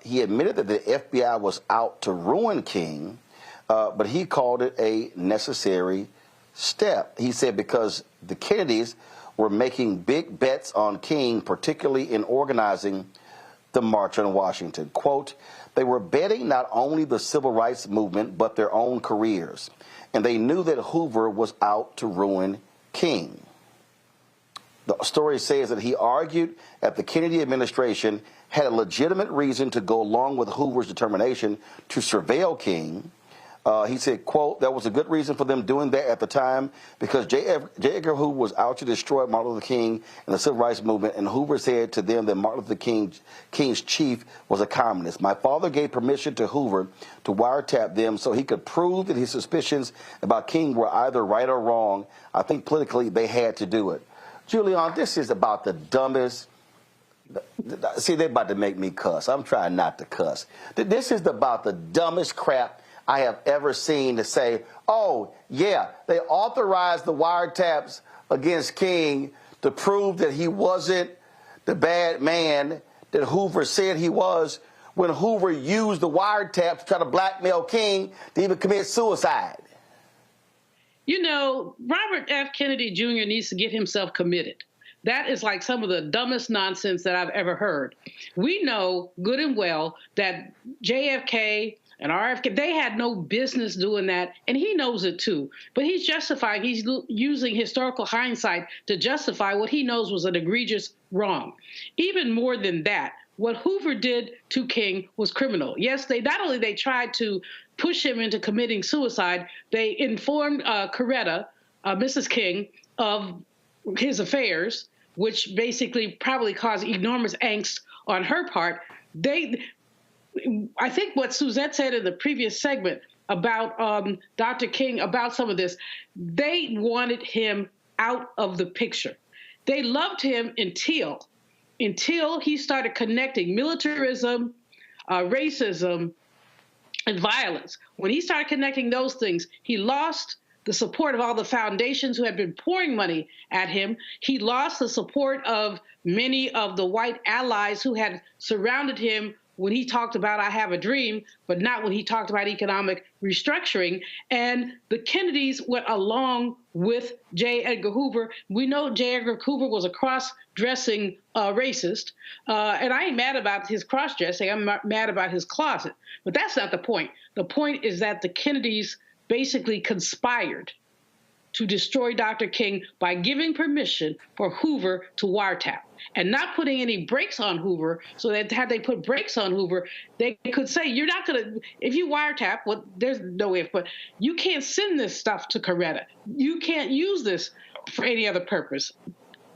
he admitted that the FBI was out to ruin King, but he called it a necessary step. He said because the Kennedys were making big bets on King, particularly in organizing the March on Washington. Quote, they were betting not only the civil rights movement, but their own careers. And they knew that Hoover was out to ruin King. The story says that he argued that the Kennedy administration had a legitimate reason to go along with Hoover's determination to surveil King. He said, quote, that was a good reason for them doing that at the time because J. Edgar Hoover was out to destroy Martin Luther King and the civil rights movement, and Hoover said to them that Martin Luther King's chief was a communist. My father gave permission to Hoover to wiretap them so he could prove that his suspicions about King were either right or wrong. I think politically they had to do it. Julian, this is about the dumbest. See, they're about to make me cuss. I'm trying not to cuss. This is about the dumbest crap I have ever seen to say, oh, yeah, they authorized the wiretaps against King to prove that he wasn't the bad man that Hoover said he was when Hoover used the wiretap to try to blackmail King to even commit suicide. You know, Robert F. Kennedy Jr. needs to get himself committed. That is like some of the dumbest nonsense that I've ever heard. We know good and well that JFK and RFK, they had no business doing that, and he knows it too. But he's justifying, he's using historical hindsight to justify what he knows was an egregious wrong. Even more than that, what Hoover did to King was criminal. Yes, they not only they tried to push him into committing suicide, they informed Coretta, Mrs. King, of his affairs, which basically probably caused enormous angst on her part. I think what Suzette said in the previous segment about Dr. King, about some of this, they wanted him out of the picture. They loved him until he started connecting militarism, racism, and violence. When he started connecting those things, he lost the support of all the foundations who had been pouring money at him. He lost the support of many of the white allies who had surrounded him when he talked about I have a dream, but not when he talked about economic restructuring. And the Kennedys went along with J. Edgar Hoover. We know J. Edgar Hoover was a cross-dressing racist. And I ain't mad about his cross-dressing. I'm mad about his closet. But that's not the point. The point is that the Kennedys basically conspired to destroy Dr. King by giving permission for Hoover to wiretap and not putting any brakes on Hoover, so that had they put brakes on Hoover, they could say, you're not going to, if you wiretap, well, there's no if, but you can't send this stuff to Coretta. You can't use this for any other purpose.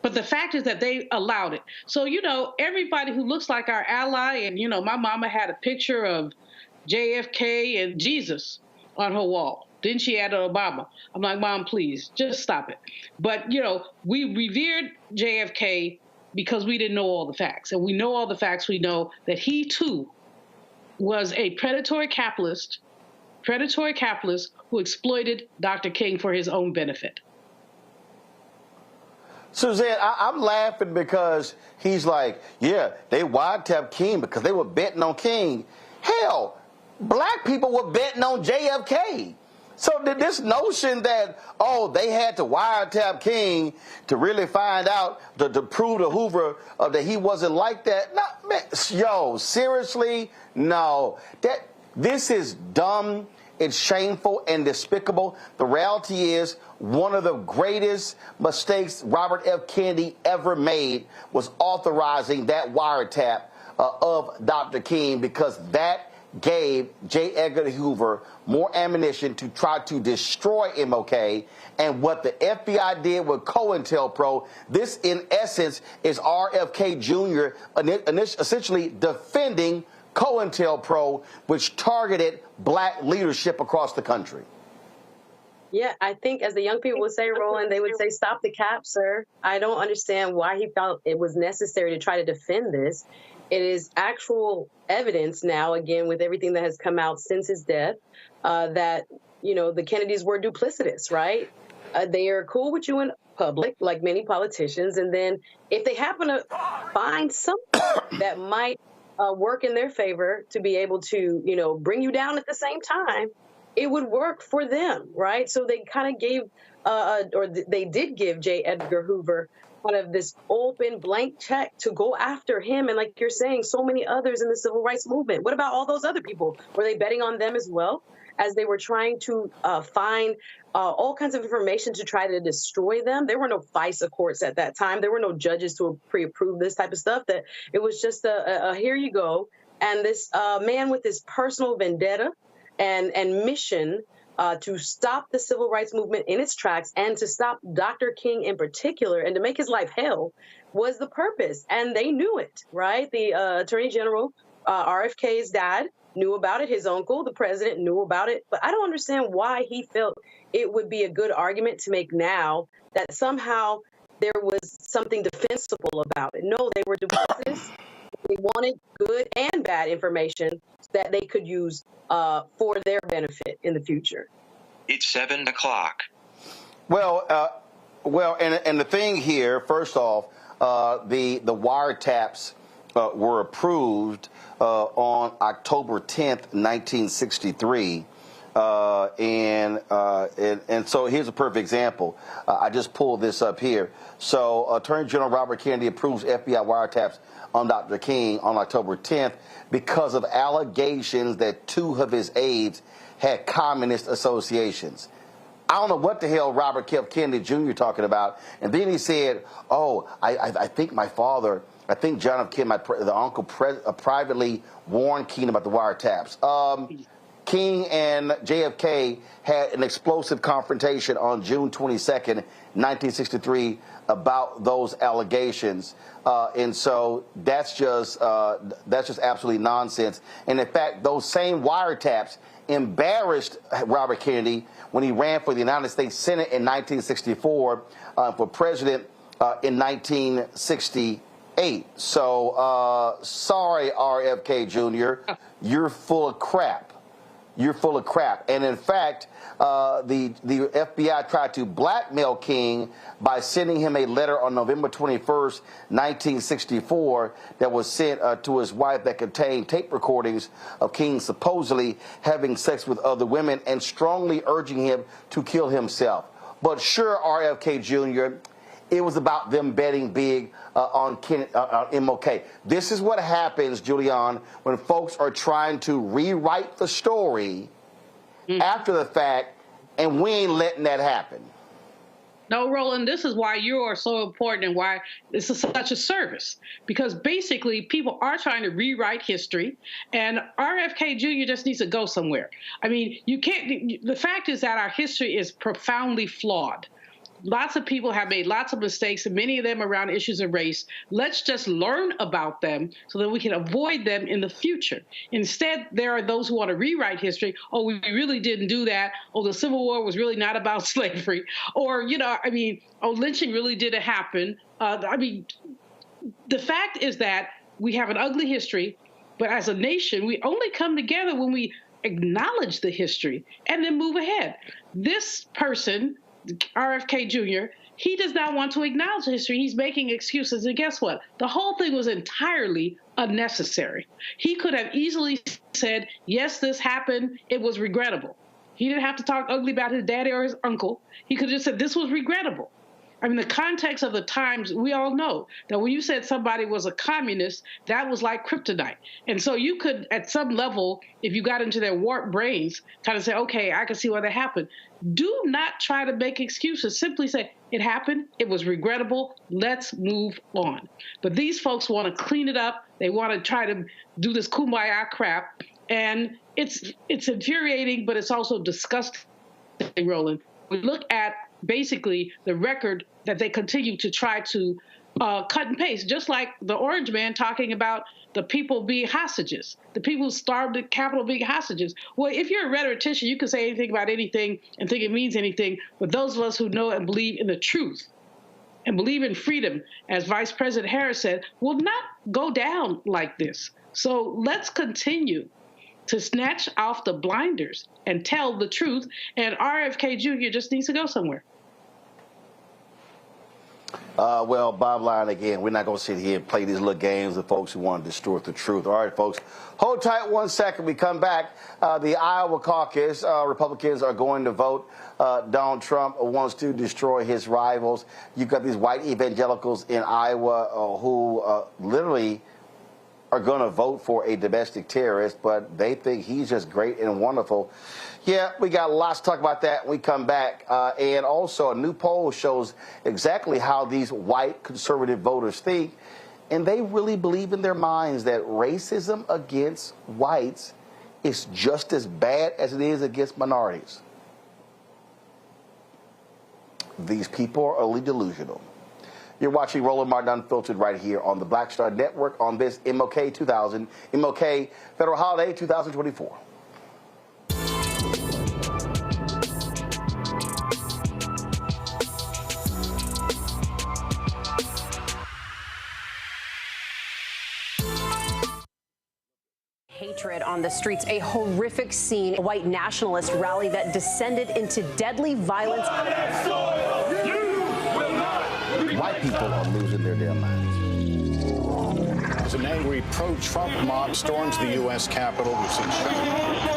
But the fact is that they allowed it. So, you know, everybody who looks like our ally, and, you know, my mama had a picture of JFK and Jesus on her wall. Didn't she add Obama? I'm like, Mom, please, just stop it. But, you know, we revered JFK because we didn't know all the facts. And we know all the facts. We know that he, too, was a predatory capitalist who exploited Dr. King for his own benefit. Suzette, I'm laughing because he's like, yeah, they wiretapped King because they were betting on King. Hell, black people were betting on JFK. So this notion that, oh, they had to wiretap King to really find out, to prove to Hoover that he wasn't like that. No, man, yo, seriously? No. This is dumb. It's shameful and despicable. The reality is one of the greatest mistakes Robert F. Kennedy ever made was authorizing that wiretap of Dr. King, because that gave J. Edgar Hoover more ammunition to try to destroy MLK. And what the FBI did with COINTELPRO, this in essence is RFK Jr. essentially defending COINTELPRO, which targeted black leadership across the country. Yeah, I think as the young people would say, Roland, they would say, stop the cap, sir. I don't understand why he felt it was necessary to try to defend this. It is actual evidence now, again, with everything that has come out since his death, that, you know, the Kennedys were duplicitous, right? They are cool with you in public, like many politicians. And then if they happen to find something that might work in their favor to be able to, you know, bring you down at the same time, it would work for them, right? So they kind of gave they did give J. Edgar Hoover kind of this open blank check to go after him. And like you're saying, so many others in the civil rights movement. What about all those other people? Were they betting on them as well as they were trying to find all kinds of information to try to destroy them? There were no FISA courts at that time. There were no judges to pre-approve this type of stuff. That it was just a here you go. And this man with this personal vendetta and mission to stop the civil rights movement in its tracks and to stop Dr. King in particular and to make his life hell was the purpose. And they knew it, right? The Attorney General, RFK's dad, knew about it. His uncle, the president, knew about it. But I don't understand why he felt it would be a good argument to make now that somehow there was something defensible about it. No, they were duplicitous. They wanted good and bad information that they could use for their benefit in the future. It's 7 o'clock. Well, and the thing here, first off, the wiretaps were approved on October 10th, 1963. And so here's a perfect example. I just pulled this up here. So Attorney General Robert Kennedy approves FBI wiretaps on Dr. King on October 10th because of allegations that two of his aides had communist associations. I don't know what the hell Robert Kennedy Jr. talking about. And then he said, oh, I think my father, I think John F. Kennedy, the uncle, privately warned King about the wiretaps. King and JFK had an explosive confrontation on June 22nd, 1963, about those allegations, and so that's just absolutely nonsense. And in fact, those same wiretaps embarrassed Robert Kennedy when he ran for the United States Senate in 1964, for president in 1968. So sorry, RFK Jr., you're full of crap. You're full of crap. And in fact, the FBI tried to blackmail King by sending him a letter on November 21st, 1964, that was sent to his wife that contained tape recordings of King supposedly having sex with other women and strongly urging him to kill himself. But sure, RFK Jr., it was about them betting big on MLK. This is what happens, Julian, when folks are trying to rewrite the story after the fact, and we ain't letting that happen. No, Roland, this is why you are so important and why this is such a service. Because basically, people are trying to rewrite history, and RFK Jr. just needs to go somewhere. I mean, you can't. The fact is that our history is profoundly flawed. Lots of people have made lots of mistakes, and many of them around issues of race. Let's just learn about them so that we can avoid them in the future. Instead, there are those who want to rewrite history. Oh, we really didn't do that. Oh, the Civil War was really not about slavery. Or, oh, lynching really didn't happen. The fact is that we have an ugly history, but as a nation, we only come together when we acknowledge the history and then move ahead. This person, RFK Jr., he does not want to acknowledge history. He's making excuses. And guess what? The whole thing was entirely unnecessary. He could have easily said, yes, this happened. It was regrettable. He didn't have to talk ugly about his daddy or his uncle. He could have just said, this was regrettable. I mean, the context of the times, we all know that when you said somebody was a communist, that was like kryptonite. And so you could, at some level, if you got into their warped brains, kind of say, okay, I can see why that happened. Do not try to make excuses. Simply say, it happened. It was regrettable. Let's move on. But these folks want to clean it up. They want to try to do this kumbaya crap. And it's infuriating, but it's also disgusting, Roland. We look at basically the record that they continue to try to cut and paste, just like the Orange Man talking about the people being hostages, the people who starved the Capitol being hostages. Well, if you're a rhetorician, you can say anything about anything and think it means anything, but those of us who know and believe in the truth and believe in freedom, as Vice President Harris said, will not go down like this. So let's continue to snatch off the blinders and tell the truth, and RFK Jr. just needs to go somewhere. Well, bottom line, again, we're not going to sit here and play these little games with folks who want to distort the truth. All right, folks, hold tight 1 second. We come back. The Iowa caucus, Republicans are going to vote. Donald Trump wants to destroy his rivals. You've got these white evangelicals in Iowa who literally are going to vote for a domestic terrorist, but they think he's just great and wonderful. Yeah, we got lots to talk about that when we come back. And also, a new poll shows exactly how these white conservative voters think. And they really believe in their minds that racism against whites is just as bad as it is against minorities. These people are utterly delusional. You're watching Roland Martin Unfiltered right here on the Black Star Network on this MLK Federal Holiday 2024. Hatred on the streets, a horrific scene, a white nationalist rally that descended into deadly violence. White people are losing their damn minds. As an angry pro-Trump mob storms the U.S. Capitol,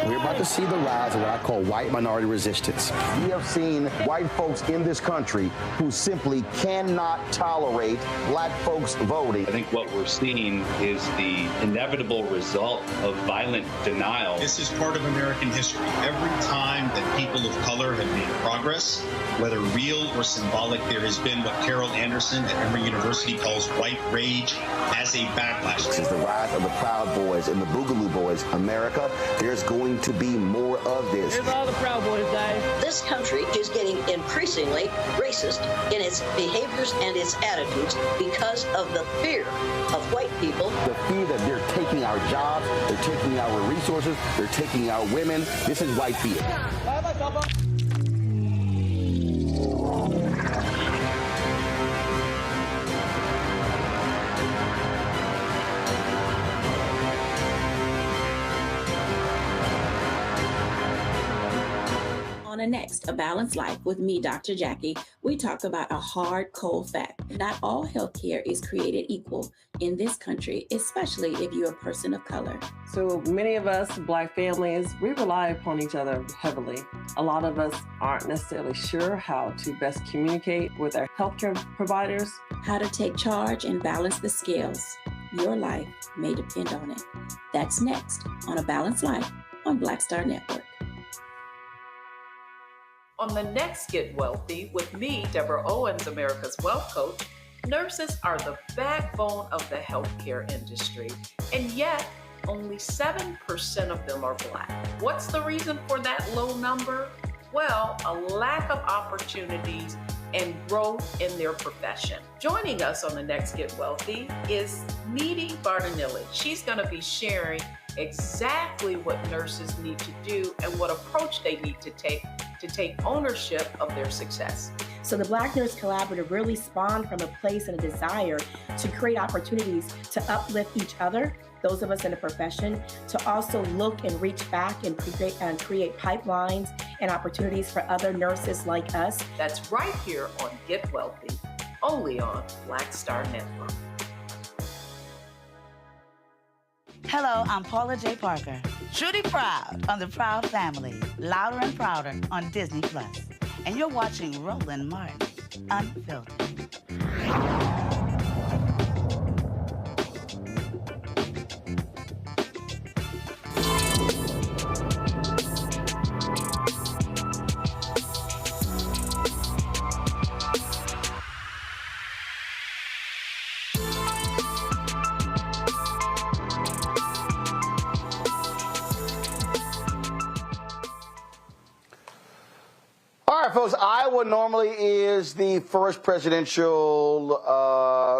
we're about to see the rise of what I call white minority resistance. We have seen white folks in this country who simply cannot tolerate black folks voting. I think what we're seeing is the inevitable result of violent denial. This is part of American history. Every time that people of color have made progress, whether real or symbolic, there has been what Carol Anderson at Emory University calls white rage as a backlash. This is the rise of the Proud Boys and the Boogaloo Boys. America, there's going to be more of this. Here's all the Proud Boys, guys. This country is getting increasingly racist in its behaviors and its attitudes because of the fear of white people. The fear that they're taking our jobs, they're taking our resources, they're taking our women. This is white fear. On the next A Balanced Life with me, Dr. Jackie, we talk about a hard, cold fact. Not all healthcare is created equal in this country, especially if you're a person of color. So many of us, Black families, we rely upon each other heavily. A lot of us aren't necessarily sure how to best communicate with our healthcare providers. How to take charge and balance the scales. Your life may depend on it. That's next on A Balanced Life on Black Star Network. On the next Get Wealthy with me, Deborah Owens, America's Wealth Coach, nurses are the backbone of the healthcare industry, and yet only 7% of them are Black. What's the reason for that low number? Well, a lack of opportunities and growth in their profession. Joining us on the next Get Wealthy is Needy Bartonelli. She's going to be sharing exactly what nurses need to do and what approach they need to take ownership of their success. So the Black Nurse Collaborative really spawned from a place and a desire to create opportunities to uplift each other, those of us in the profession, to also look and reach back and create pipelines and opportunities for other nurses like us. That's right here on Get Wealthy, only on Black Star Network. Hello, I'm Paula J. Parker. Truly proud on the Proud Family, Louder and Prouder on Disney+. And you're watching Roland Martin Unfiltered. All right, folks, Iowa normally is the first presidential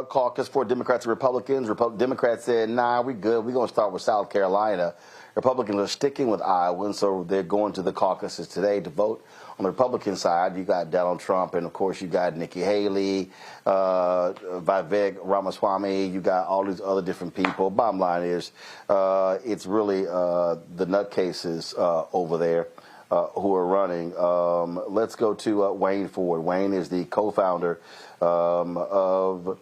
caucus for Democrats and Republicans. Democrats said, nah, we're good. We're going to start with South Carolina. Republicans are sticking with Iowa, and so they're going to the caucuses today to vote. On the Republican side, you got Donald Trump, and, of course, you got Nikki Haley, Vivek Ramaswamy. You got all these other different people. Bottom line is it's really the nutcases over there. who are running. Let's go to Wayne Ford. Wayne is the co-founder of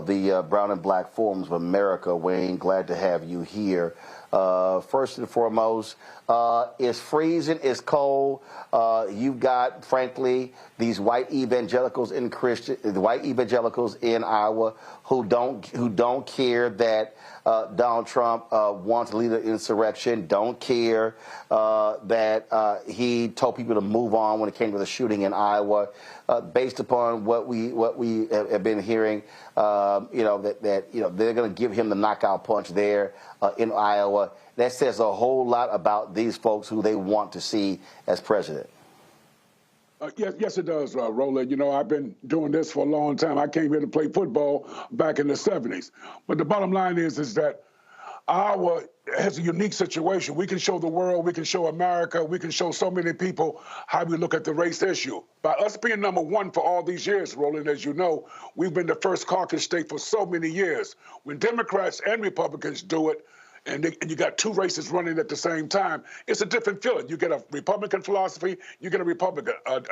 the Brown and Black Forums of America. Wayne, glad to have you here. First and foremost, it's freezing, it's cold. You've got, frankly, these white evangelicals in Iowa who don't care that Donald Trump wants to lead an insurrection, don't care that he told people to move on when it came to the shooting in Iowa. Based upon what we have been hearing, that they're going to give him the knockout punch there in Iowa. That says a whole lot about these folks who they want to see as president. Yes, it does, Roland. You know, I've been doing this for a long time. I came here to play football back in the 70s. But the bottom line is that Iowa has a unique situation. We can show the world, we can show America, we can show so many people how we look at the race issue. By us being number one for all these years, Roland, as you know, we've been the first caucus state for so many years. When Democrats and Republicans do it, and you got two races running at the same time, it's a different feeling. You get a Republican philosophy, you get a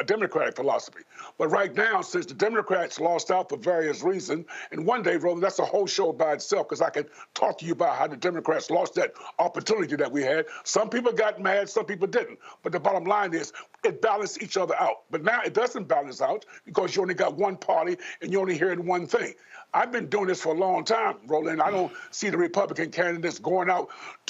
Democratic philosophy. But right now, since the Democrats lost out for various reasons, and one day, Roland, that's a whole show by itself, because I can talk to you about how the Democrats lost that opportunity that we had. Some people got mad, some people didn't. But the bottom line is, it balanced each other out. But now it doesn't balance out because you only got one party and you're only hearing one thing. I've been doing this for a long time, Roland. I don't see the Republican candidates going out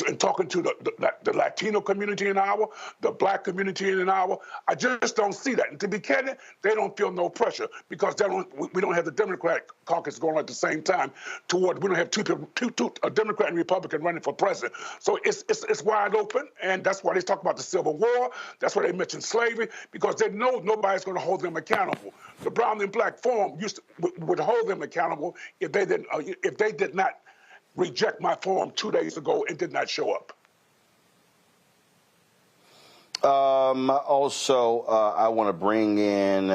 and talking to the Latino community in Iowa, the black community in Iowa. I just don't see that. And to be candid, they don't feel no pressure because we don't have the Democratic caucus going at the same time. We don't have a Democrat and Republican running for president. So it's wide open, and that's why they talk about the Civil War. That's why they mention slavery, because they know nobody's going to hold them accountable. The Brown and Black Forum would hold them accountable if they did not reject my forum 2 days ago and did not show up. Also, I want to bring in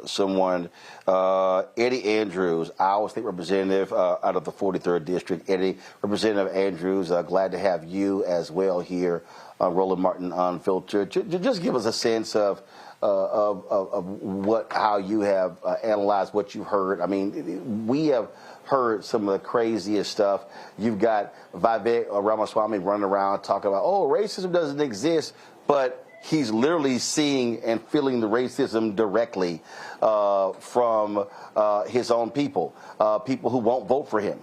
someone, Eddie Andrews, Iowa State Representative out of the 43rd District. Eddie, Representative Andrews, glad to have you as well here on Roland Martin Unfiltered. Just give us a sense of how you have analyzed what you heard. I mean, we have heard some of the craziest stuff. You've got Vivek Ramaswamy running around talking about, oh, racism doesn't exist, but he's literally seeing and feeling the racism directly from his own people, people who won't vote for him.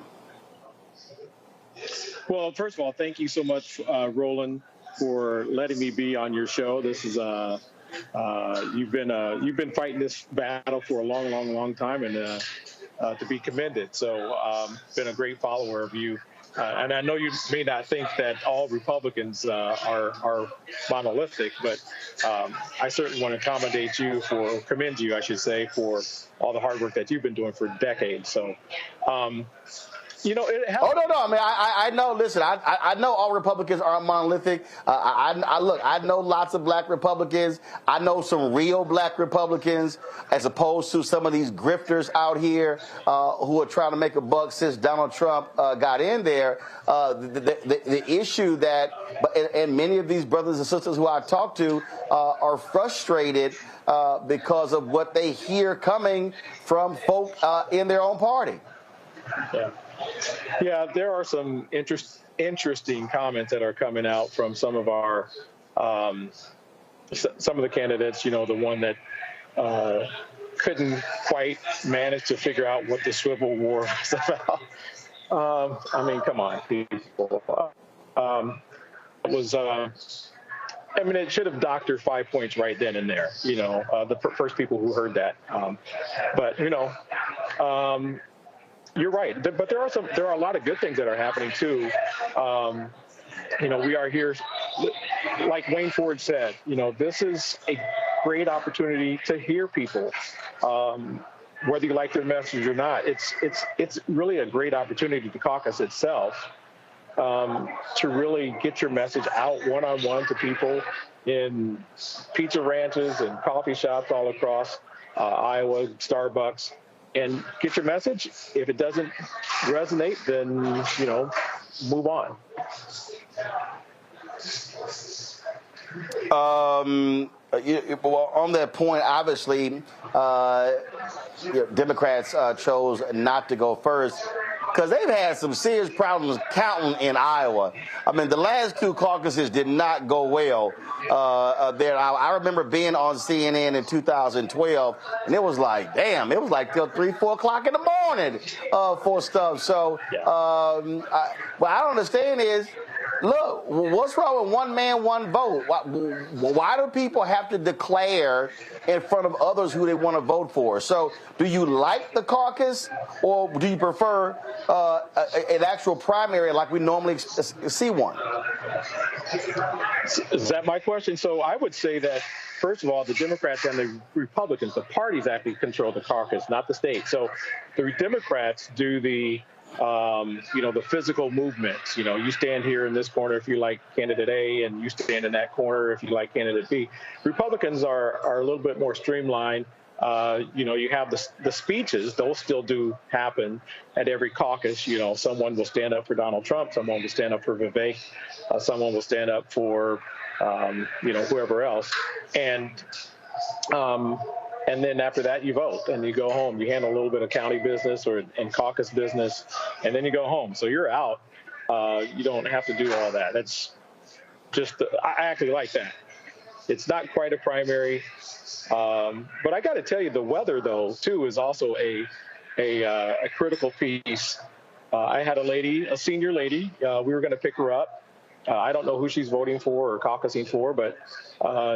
Well, first of all, thank you so much, Roland, for letting me be on your show. This is you've been fighting this battle for a long time, and to be commended. So, been a great follower of you. And I know you may not think that all Republicans are monolithic, but I certainly want to commend you, I should say, for all the hard work that you've been doing for decades. So, it helps. Oh, no. I mean, I know, listen, I know all Republicans aren't monolithic. I know lots of black Republicans. I know some real black Republicans, as opposed to some of these grifters out here who are trying to make a buck since Donald Trump got in there. The issue that, and many of these brothers and sisters who I talk to are frustrated because of what they hear coming from folk in their own party. Yeah, there are some interesting comments that are coming out from some of our some of the candidates. The one that couldn't quite manage to figure out what the Swivel War was about. I mean, come on, people. It should have doctored 5 points right then and there. The first people who heard that. You're right, but there are a lot of good things that are happening too. We are here, like Wayne Ford said. This is a great opportunity to hear people, whether you like their message or not. It's really a great opportunity to caucus itself to really get your message out one-on-one to people in pizza ranches and coffee shops all across Iowa, Starbucks. And get your message. If it doesn't resonate, then, move on. Well, on that point, obviously, Democrats chose not to go first because they've had some serious problems counting in Iowa. I mean, the last two caucuses did not go well there. I remember being on CNN in 2012, and it was like, damn, it was like till 3, 4 o'clock in the morning for stuff. So what I don't understand is, look, what's wrong with one man, one vote? Why do people have to declare in front of others who they want to vote for? So do you like the caucus, or do you prefer an actual primary like we normally see one? Is that my question? So I would say that, first of all, the Democrats and the Republicans, the parties actually control the caucus, not the state. So the Democrats do the the physical movements. You stand here in this corner if you like candidate A, and you stand in that corner if you like candidate B. Republicans are a little bit more streamlined. You have the speeches; those still do happen at every caucus. Someone will stand up for Donald Trump, someone will stand up for Vivek, someone will stand up for whoever else, and then after that, you vote and you go home. You handle a little bit of county business and caucus business, and then you go home. So you're out. You don't have to do all that. That's just, I actually like that. It's not quite a primary. But I got to tell you, the weather, though, too, is also a critical piece. I had a senior lady. We were going to pick her up. I don't know who she's voting for or caucusing for, but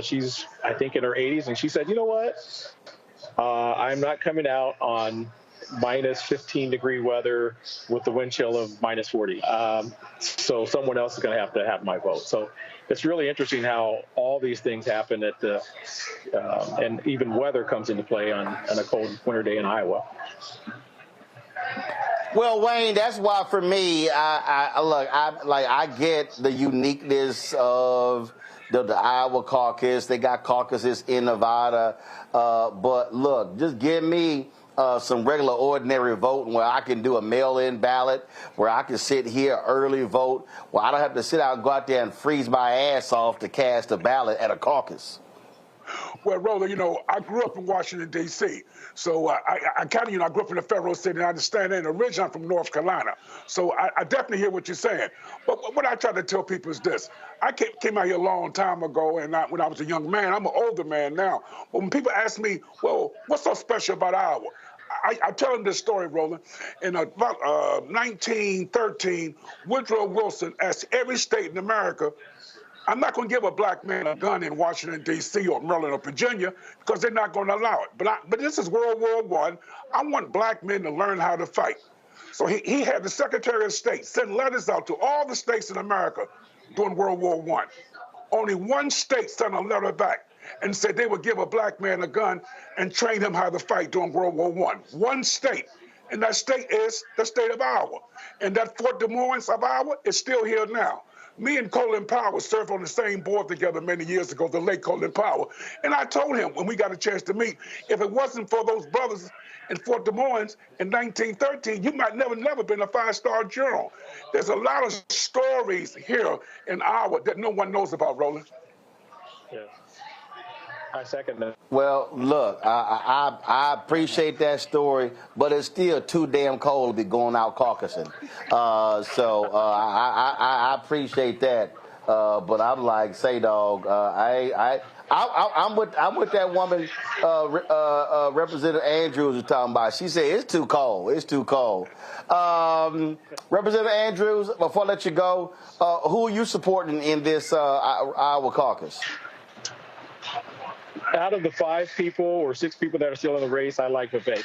she's, I think, in her 80s. And she said, you know what? I'm not coming out on minus 15-degree weather with the wind chill of minus 40. So someone else is going to have my vote. So it's really interesting how all these things happen and even weather comes into play on a cold winter day in Iowa. Well, Wayne, that's why for me, I get the uniqueness of the Iowa caucus. They got caucuses in Nevada, but look, just give me some regular ordinary voting where I can do a mail-in ballot, where I can sit here early vote, where I don't have to sit out and go out there and freeze my ass off to cast a ballot at a caucus. Well, Roland, I grew up in Washington, D.C., so I kind of, I grew up in a federal city, and I understand that. And originally, I'm from North Carolina, so I definitely hear what you're saying. But what I try to tell people is this. I came out here a long time ago, and when I was a young man, I'm an older man now. But when people ask me, well, what's so special about Iowa? I tell them this story, Roland. In about 1913, Woodrow Wilson asked every state in America, I'm not going to give a black man a gun in Washington, D.C. or Maryland or Virginia because they're not going to allow it. But this is World War I. I want black men to learn how to fight. So he had the Secretary of State send letters out to all the states in America during World War I. Only one state sent a letter back and said they would give a black man a gun and train him how to fight during World War I. One state. And that state is the state of Iowa. And that Fort Des Moines of Iowa is still here now. Me and Colin Powell served on the same board together many years ago, the late Colin Powell. And I told him when we got a chance to meet, if it wasn't for those brothers in Fort Des Moines in 1913, you might never been a 5-star general. There's a lot of stories here in Iowa that no one knows about, Roland. Yeah. I second that. Well, look, I appreciate that story, but it's still too damn cold to be going out caucusing. So I appreciate that, but I'm like, say, dog, I'm with that woman, Representative Andrews was talking about. She said it's too cold. It's too cold. Representative Andrews, before I let you go, who are you supporting in this Iowa caucus? Out of the 5 people or 6 people that are still in the race, I like Vivek.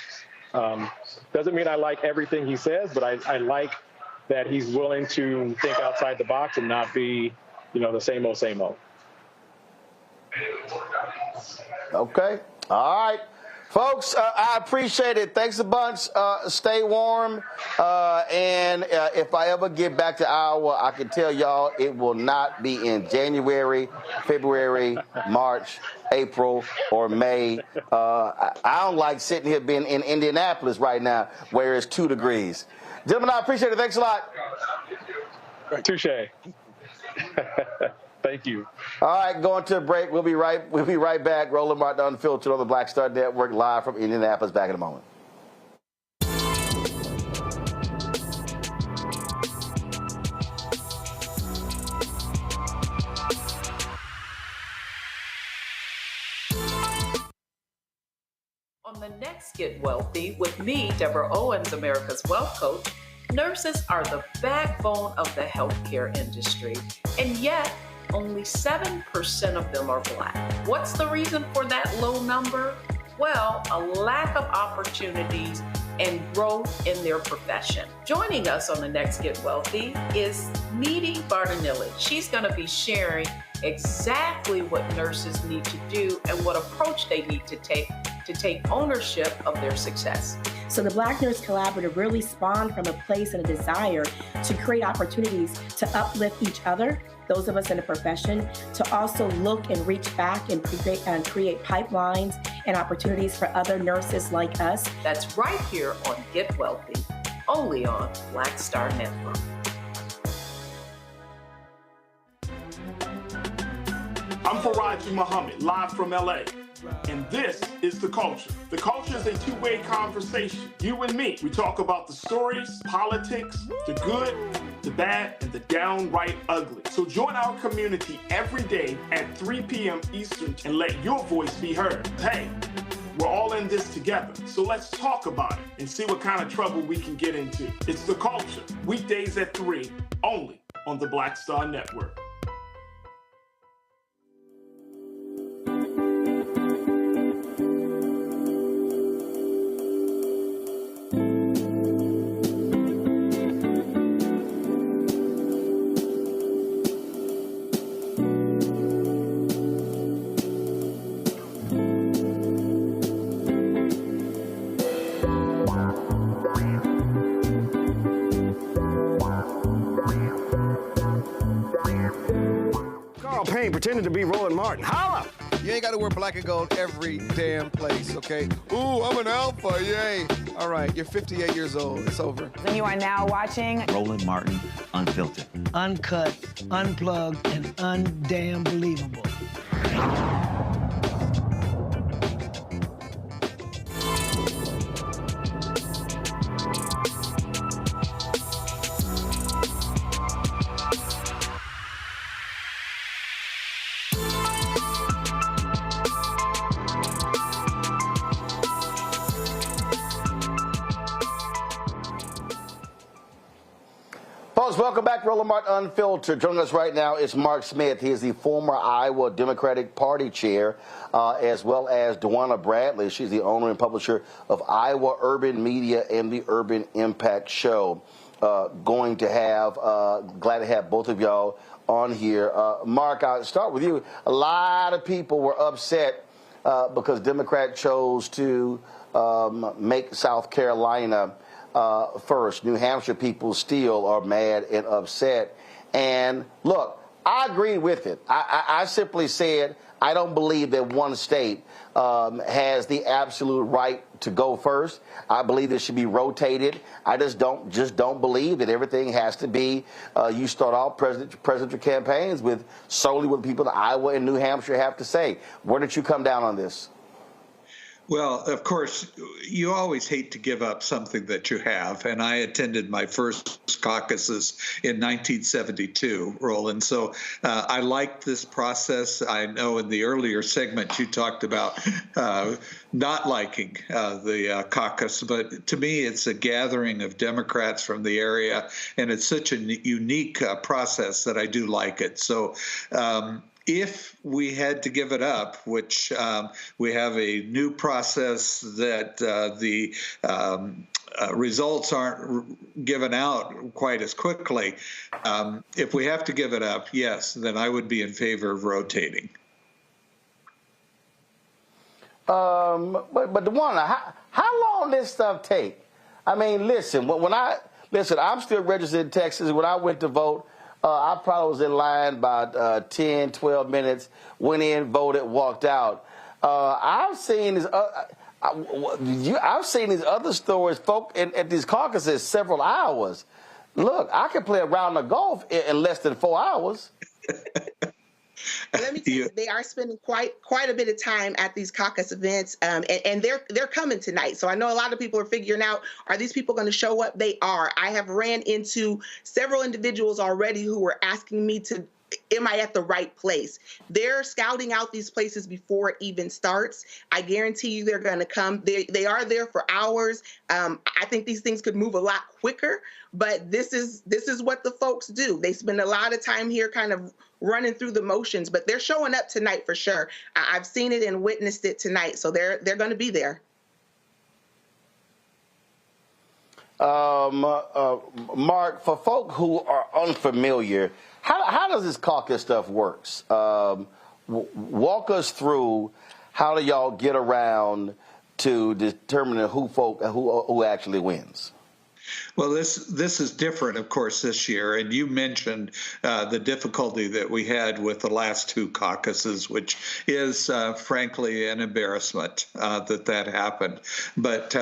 Doesn't mean I like everything he says, but I like that he's willing to think outside the box and not be, the same old, same old. Okay. All right. Folks, I appreciate it. Thanks a bunch. Stay warm. And if I ever get back to Iowa, I can tell y'all it will not be in January, February, March, April, or May. I don't like sitting here being in Indianapolis right now where it's 2 degrees. Gentlemen, I appreciate it. Thanks a lot. Touche. Thank you. All right, going to a break. We'll be right back. Roland Martin Unfiltered on the Black Star Network, live from Indianapolis. Back in a moment. On the next Get Wealthy with me, Deborah Owens, America's Wealth Coach, nurses are the backbone of the healthcare industry, and yet only 7% of them are Black. What's the reason for that low number? Well, a lack of opportunities and growth in their profession. Joining us on the next Get Wealthy is Needy Bartonelli. She's going to be sharing exactly what nurses need to do and what approach they need to take ownership of their success. So the Black Nurse Collaborative really spawned from a place and a desire to create opportunities to uplift each other, those of us in the profession, to also look and reach back and create pipelines and opportunities for other nurses like us. That's right here on Get Wealthy, only on Black Star Network. I'm Faraji Muhammad, live from LA. And this is The Culture. The Culture is a two-way conversation. You and me. We talk about the stories, politics, the good, the bad, and the downright ugly. So join our community every day at 3 p.m. Eastern and let your voice be heard. Hey, we're all in this together. So let's talk about it and see what kind of trouble we can get into. It's The Culture, weekdays at 3, only on the Black Star Network. Pretending to be Roland Martin. Holla! You ain't got to wear black and gold every damn place, okay? Ooh, I'm an alpha, yay. All right, you're 58 years old. It's over. And you are now watching Roland Martin Unfiltered. Uncut, unplugged, and undamn believable. Folks, welcome back to Roland Martin Unfiltered. Joining us right now is Mark Smith. He is the former Iowa Democratic Party chair, as well as Dwana Bradley. She's the owner and publisher of Iowa Urban Media and the Urban Impact Show. Glad to have both of y'all on here. Mark, I'll start with you. A lot of people were upset because Democrats chose to make South Carolina first. New Hampshire people still are mad and upset. And look, I agree with it. I simply said I don't believe that one state has the absolute right to go first. I believe it should be rotated. I just don't believe that everything has to be. You start off presidential campaigns with solely what people in Iowa and New Hampshire have to say. Where did you come down on this? Well, of course, you always hate to give up something that you have. And I attended my first caucuses in 1972, Roland. So I liked this process. I know in the earlier segment you talked about not liking the caucus. But to me, it's a gathering of Democrats from the area. And it's such a unique process that I do like it. So if we had to give it up, which we have a new process that the results aren't given out quite as quickly, if we have to give it up, yes, then I would be in favor of rotating. But Dwana, how long this stuff take? I mean, listen, I'm still registered in Texas. When I went to vote, I probably was in line about 10, 12 minutes, went in, voted, walked out. I've seen these other stories, folk at these caucuses several hours. Look, I can play a round of golf in less than 4 hours. Let me tell you, they are spending quite a bit of time at these caucus events, and they're coming tonight. So I know a lot of people are figuring out, are these people going to show up? They are. I have ran into several individuals already who were asking me am I at the right place? They're scouting out these places before it even starts. I guarantee you they're going to come. They are there for hours. I think these things could move a lot quicker, but this is what the folks do. They spend a lot of time here kind of running through the motions, but they're showing up tonight for sure. I've seen it and witnessed it tonight, so they're going to be there. Mark, for folk who are unfamiliar, how does this caucus stuff works? Walk us through how do y'all get around to determining who actually wins? Well, this is different, of course, this year. And you mentioned the difficulty that we had with the last two caucuses, which is, frankly, an embarrassment that happened. But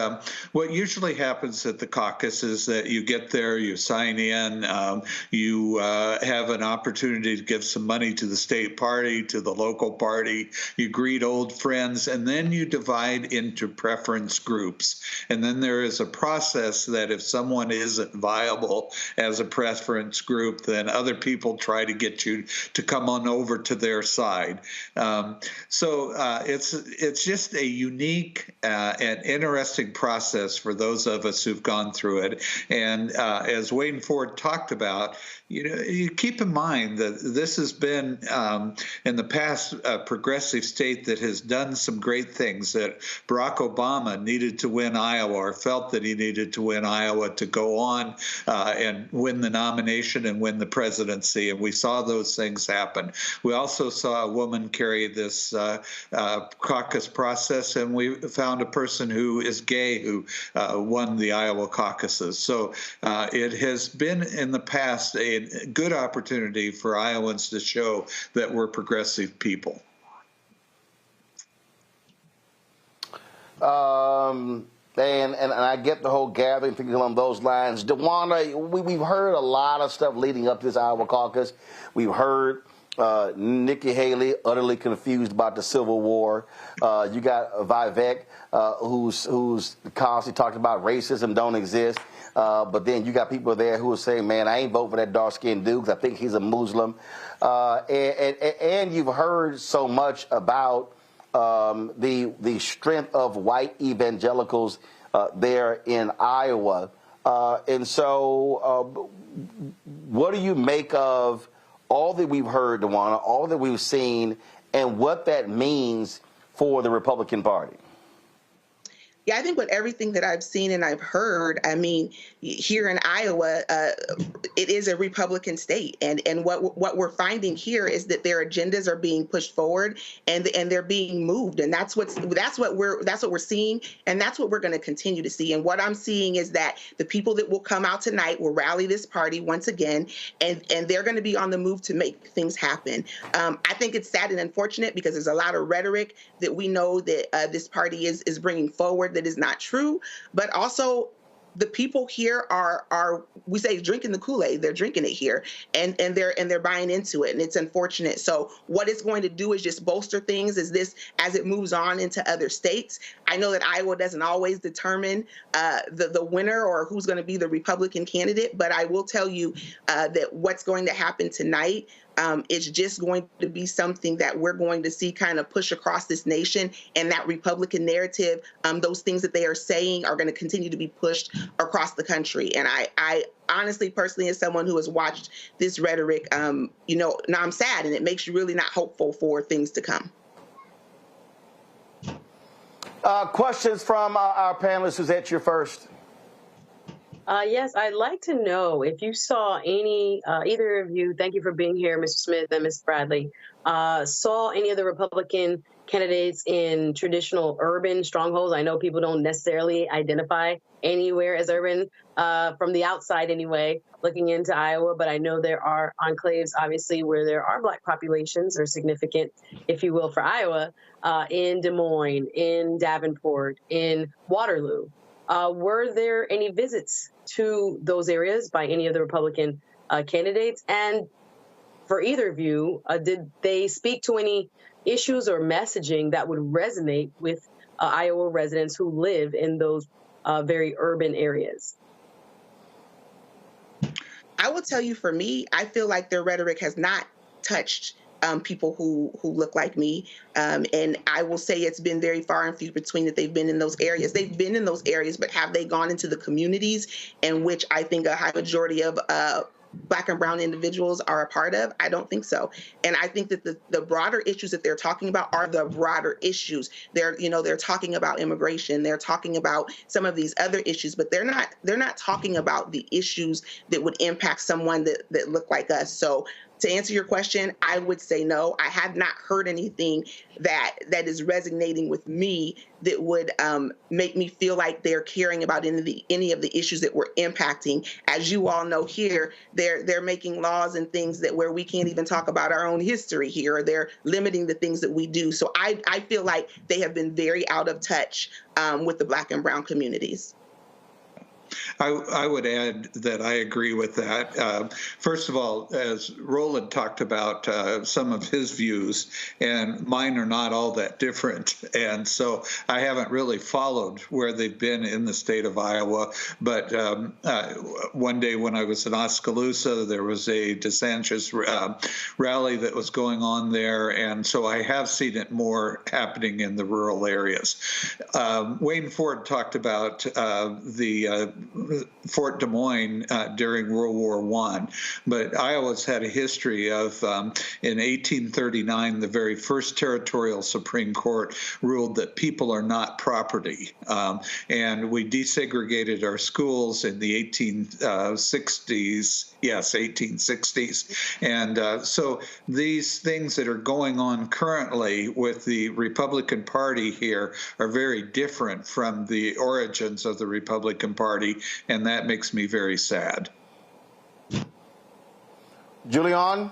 what usually happens at the caucus is that you get there, you sign in, you have an opportunity to give some money to the state party, to the local party, you greet old friends, and then you divide into preference groups. And then there is a process that if someone isn't viable as a preference group, then other people try to get you to come on over to their side. So it's just a unique and interesting process for those of us who've gone through it. And as Wayne Ford talked about, you keep in mind that this has been, in the past, a progressive state that has done some great things, that Barack Obama needed to win Iowa, or felt that he needed to win Iowa to go on and win the nomination and win the presidency. And we saw those things happen. We also saw a woman carry this caucus process, and we found a person who is gay who won the Iowa caucuses. So it has been in the past a good opportunity for Iowans to show that we're progressive people. And I get the whole gathering thing along those lines. DeWanda, we've heard a lot of stuff leading up to this Iowa caucus. We've heard Nikki Haley utterly confused about the Civil War. You got Vivek, who's constantly talking about racism don't exist. But then you got people there who are saying, man, I ain't vote for that dark-skinned dude because I think he's a Muslim. And you've heard so much about the strength of white evangelicals there in Iowa. And so what do you make of all that we've heard, DeWanda, all that we've seen, and what that means for the Republican Party? Yeah, I think with everything that I've seen and I've heard, I mean, here in Iowa, it is a Republican state, and what we're finding here is that their agendas are being pushed forward and they're being moved, and that's what we're seeing, and that's what we're going to continue to see. And what I'm seeing is that the people that will come out tonight will rally this party once again, and they're going to be on the move to make things happen. I think it's sad and unfortunate because there's a lot of rhetoric that we know that this party is bringing forward that is not true, but also the people here are we say drinking the Kool-Aid. They're drinking it here, and they're buying into it, and it's unfortunate. So what it's going to do is just bolster things as it moves on into other states. I know that Iowa doesn't always determine the winner or who's going to be the Republican candidate, but I will tell you that what's going to happen tonight it's just going to be something that we're going to see kind of push across this nation, and that Republican narrative, those things that they are saying are going to continue to be pushed across the country. And I honestly, personally, as someone who has watched this rhetoric, now I'm sad, and it makes you really not hopeful for things to come. Questions from our panelists. Suzette, you're first. Yes, I'd like to know if you saw any, either of you, thank you for being here, Mr. Smith and Ms. Bradley, saw any of the Republican candidates in traditional urban strongholds. I know people don't necessarily identify anywhere as urban from the outside anyway, looking into Iowa, but I know there are enclaves, obviously, where there are Black populations, or significant, if you will, for Iowa, in Des Moines, in Davenport, in Waterloo. Were there any visits to those areas by any of the Republican candidates? And for either of you, did they speak to any issues or messaging that would resonate with Iowa residents who live in those very urban areas? I will tell you, for me, I feel like their rhetoric has not touched people who look like me. And I will say it's been very far and few between that they've been in those areas. They've been in those areas, but have they gone into the communities in which I think a high majority of Black and brown individuals are a part of? I don't think so. And I think that the broader issues that they're talking about are the broader issues. They're talking about immigration. They're talking about some of these other issues, but they're not talking about the issues that would impact someone that look like us. So to answer your question, I would say no. I have not heard anything that is resonating with me that would make me feel like they're caring about any of the issues that we're impacting. As you all know here, they're making laws and things where we can't even talk about our own history here. Or they're limiting the things that we do. So I feel like they have been very out of touch with the Black and brown communities. I would add that I agree with that. First of all, as Roland talked about some of his views, and mine are not all that different. And so I haven't really followed where they've been in the state of Iowa. But one day when I was in Oskaloosa, there was a DeSantis rally that was going on there. And so I have seen it more happening in the rural areas. Wayne Ford talked about the Fort Des Moines during World War I, but Iowa's had a history of, in 1839, the very first territorial Supreme Court ruled that people are not property, and we desegregated our schools in the 1860s. Yes, 1860s. And so these things that are going on currently with the Republican Party here are very different from the origins of the Republican Party, and that makes me very sad. Julian?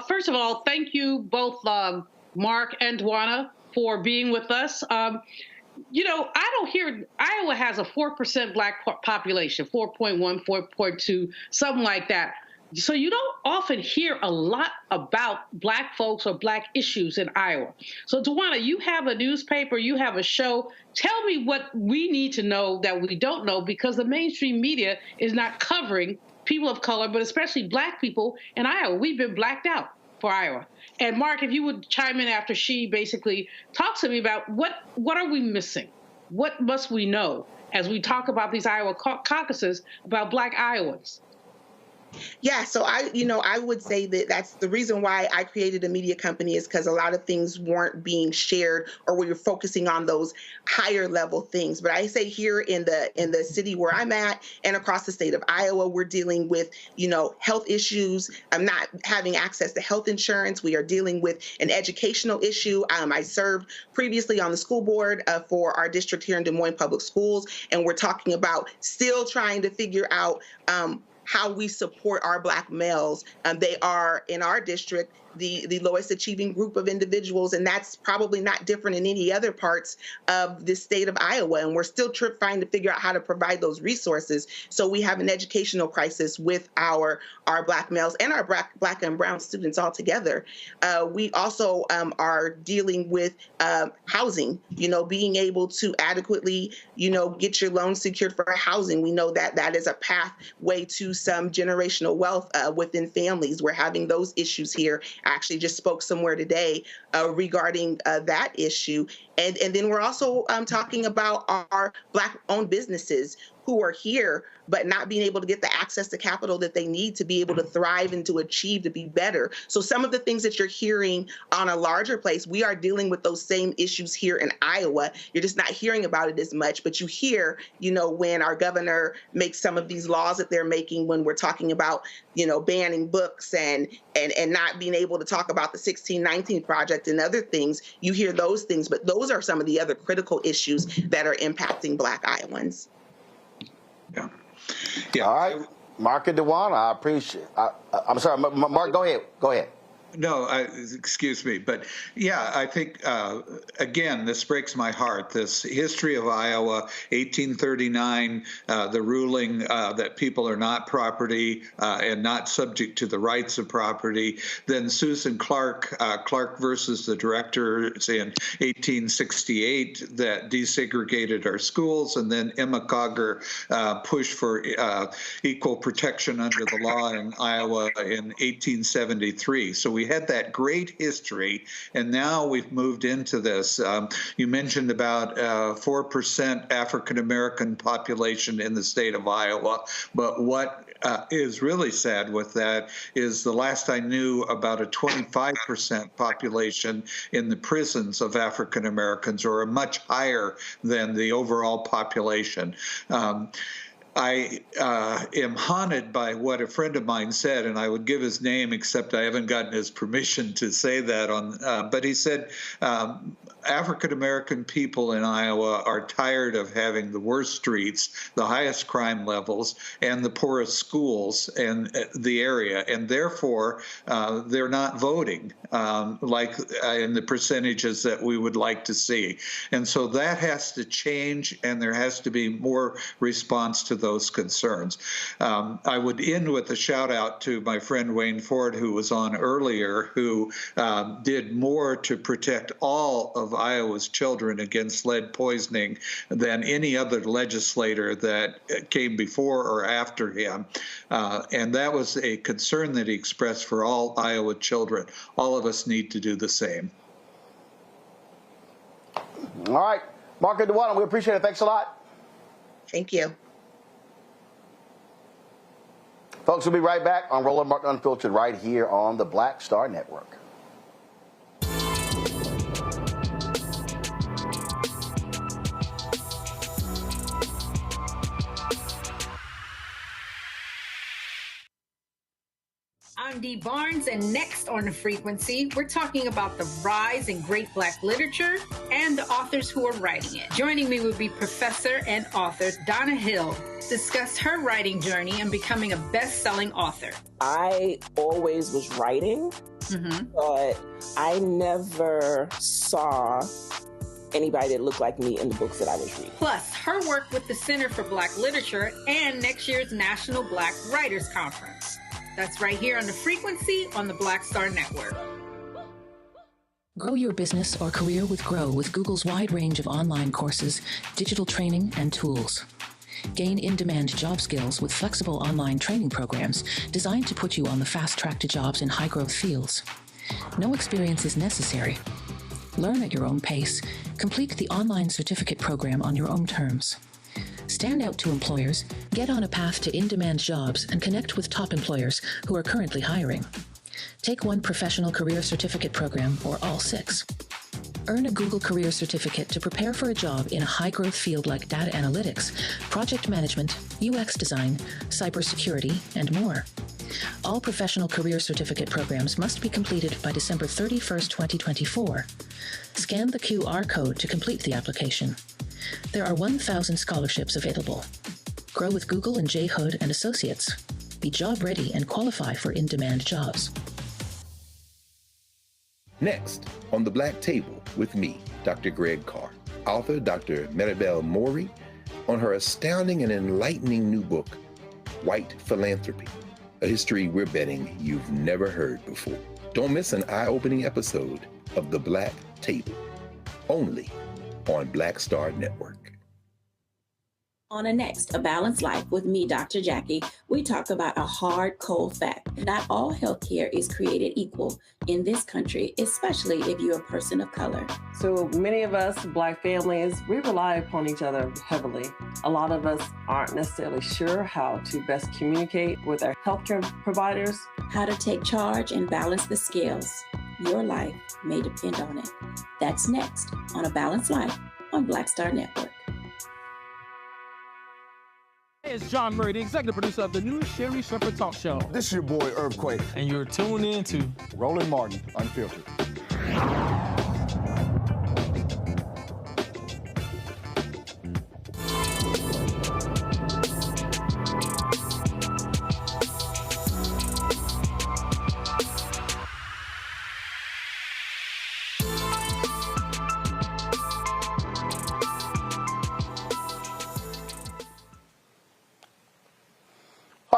First of all, thank you both, Mark and Dwana, for being with us. You know, I don't hear, Iowa has a 4% Black population, 4.1, 4.2, something like that. So you don't often hear a lot about Black folks or Black issues in Iowa. So Dwana, you have a newspaper, you have a show. Tell me what we need to know that we don't know, because the mainstream media is not covering people of color, but especially Black people in Iowa. We've been blacked out for Iowa. And Mark, if you would chime in after she basically talks to me about what are we missing? What must we know as we talk about these Iowa caucuses about Black Iowans? Yeah, so I would say that that's the reason why I created a media company, is because a lot of things weren't being shared, or we were focusing on those higher level things. But I say here in the city where I'm at and across the state of Iowa, we're dealing with, health issues. I'm not having access to health insurance. We are dealing with an educational issue. I served previously on the school board for our district here in Des Moines Public Schools, and we're talking about still trying to figure out how we support our Black males. They are, in our district, the lowest achieving group of individuals, and that's probably not different in any other parts of the state of Iowa. And we're still trying to figure out how to provide those resources. So we have an educational crisis with our Black males and our Black and brown students all together. We also are dealing with housing, being able to adequately, get your loan secured for housing. We know that that is a pathway to some generational wealth within families. We're having those issues here. I actually just spoke somewhere today regarding that issue. And then we're also talking about our Black-owned businesses who are here, but not being able to get the access to capital that they need to be able to thrive and to achieve, to be better. So some of the things that you're hearing on a larger place, we are dealing with those same issues here in Iowa. You're just not hearing about it as much, but you hear, when our governor makes some of these laws that they're making, when we're talking about, banning books and not being able to talk about the 1619 Project and other things, you hear those things, but those are some of the other critical issues that are impacting Black Iowans. Yeah. All right, Mark and Dwana, I appreciate. I'm sorry, Mark. Go ahead. No, excuse me. But yeah, I think, again, this breaks my heart. This history of Iowa, 1839, the ruling that people are not property and not subject to the rights of property. Then Susan Clark, Clark versus the directors in 1868 that desegregated our schools. And then Emma Cogger pushed for equal protection under the law in Iowa in 1873. So we had that great history, and now we've moved into this. You mentioned about 4% African-American population in the state of Iowa, but what is really sad with that is the last I knew about a 25% population in the prisons of African Americans, or a much higher than the overall population. I am haunted by what a friend of mine said, and I would give his name, except I haven't gotten his permission to say that on. But he said, African-American people in Iowa are tired of having the worst streets, the highest crime levels, and the poorest schools in the area, and therefore they're not voting like in the percentages that we would like to see. And so that has to change, and there has to be more response to those concerns. I would end with a shout out to my friend Wayne Ford, who was on earlier, who did more to protect all of Iowa's children against lead poisoning than any other legislator that came before or after him. And that was a concern that he expressed for all Iowa children. All of us need to do the same. All right. Mark and Dewana, we appreciate it. Thanks a lot. Thank you. Folks, we'll be right back on Roland Martin Unfiltered right here on the Black Star Network. I'm Dee Barnes, and next on The Frequency, we're talking about the rise in great Black literature and the authors who are writing it. Joining me will be professor and author Donna Hill, discuss her writing journey and becoming a best-selling author. I always was writing, but I never saw anybody that looked like me in the books that I was reading. Plus, her work with the Center for Black Literature and next year's National Black Writers Conference. That's right here on The Frequency on the Black Star Network. Grow your business or career with Grow with Google's wide range of online courses, digital training, and tools. Gain in-demand job skills with flexible online training programs designed to put you on the fast track to jobs in high-growth fields. No experience is necessary. Learn at your own pace. Complete the online certificate program on your own terms. Stand out to employers, get on a path to in-demand jobs, and connect with top employers who are currently hiring. Take one professional career certificate program or all 6. Earn a Google Career Certificate to prepare for a job in a high-growth field like data analytics, project management, UX design, cybersecurity, and more. All professional career certificate programs must be completed by December 31st, 2024. Scan the QR code to complete the application. There are 1,000 scholarships available. Grow with Google and J. Hood and Associates. Be job ready and qualify for in-demand jobs. Next, on the Black Table with me, Dr. Greg Carr, author Dr. Maribel Mori, on her astounding and enlightening new book, White Philanthropy, a history we're betting you've never heard before. Don't miss an eye-opening episode of the Black Table, only on Black Star Network. On a Next, A Balanced Life with me, Dr. Jackie, we talk about a hard, cold fact. Not all healthcare is created equal in this country, especially if you're a person of color. So many of us, Black families, we rely upon each other heavily. A lot of us aren't necessarily sure how to best communicate with our healthcare providers. How to take charge and balance the scales. Your life may depend on it. That's next on A Balanced Life on Black Star Network. Hey, it's John Murray, the executive producer of the new Sherry Shepherd Talk Show. This is your boy, Earthquake. And you're tuned in to Roland Martin Unfiltered.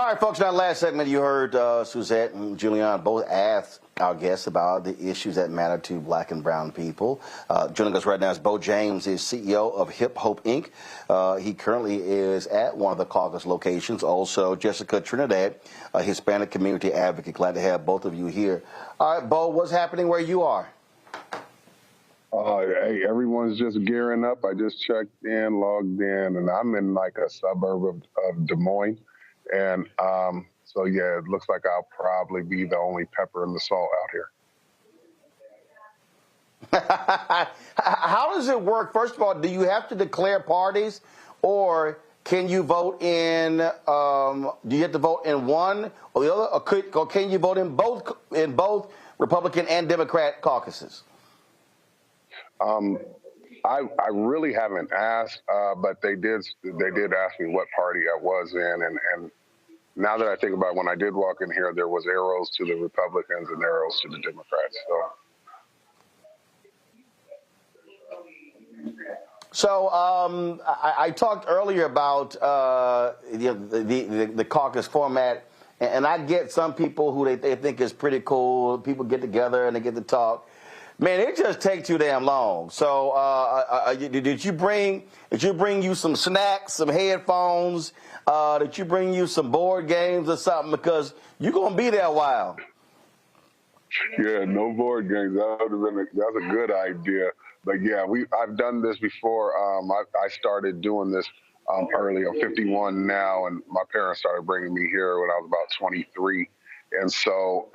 All right, folks, in that last segment, you heard Suzette and Julian both ask our guests about the issues that matter to black and brown people. Joining us right now is Bo James, is CEO of Hip Hope, Inc. He currently is at one of the Caucus locations. Also, Jessica Trinidad, a Hispanic community advocate. Glad to have both of you here. All right, Bo, what's happening where you are? Hey, everyone's just gearing up. I just checked in, logged in, and I'm in like a suburb of Des Moines. And so, yeah, it looks like I'll probably be the only pepper in the salt out here. How does it work? First of all, do you have to declare parties, or can you vote in? Do you have to vote in one or the other, or can you vote in both Republican and Democrat caucuses? I really haven't asked, but they did ask me what party I was in, and now that I think about it, when I did walk in here, there was arrows to the Republicans and arrows to the Democrats. So I talked earlier about the caucus format, and I get some people who they think is pretty cool. People get together and they get to talk. Man, it just takes too damn long. So did you bring you some snacks, some headphones? Did you bring you some board games or something? Because you're gonna be there a while. Yeah, no board games. That's a good idea. But yeah, I've done this before. I started doing this early. I'm 51 now, and my parents started bringing me here when I was about 23. And so,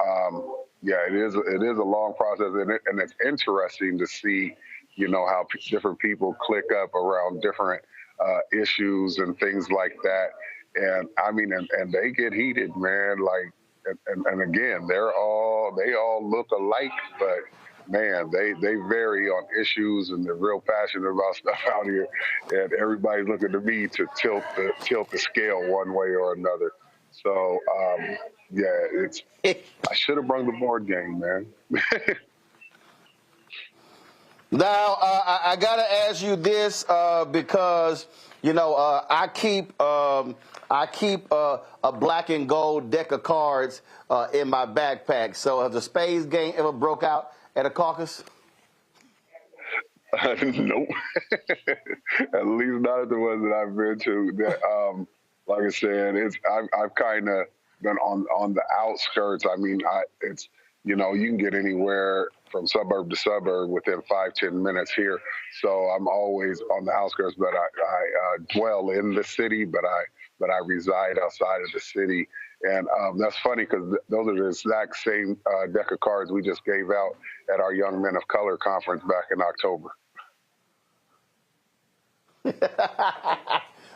yeah, it is a long process, and it's interesting to see, how different people click up around different issues and things like that. And I mean, and they get heated, man. Like, and again, they all look alike, but man, they vary on issues, and they're real passionate about stuff out here. And everybody's looking to me to tilt the scale one way or another. So, yeah, I should have brought the board game, man. Now, I got to ask you this because, I keep a black and gold deck of cards in my backpack. So has the spades game ever broke out at a caucus? Nope. At least not at the ones that I've been to. Like I said, I've kind of been on the outskirts. I mean, you can get anywhere from suburb to suburb within 5-10 minutes here. So I'm always on the outskirts, but I dwell in the city, but I reside outside of the city. And that's funny because those are the exact same deck of cards we just gave out at our Young Men of Color conference back in October.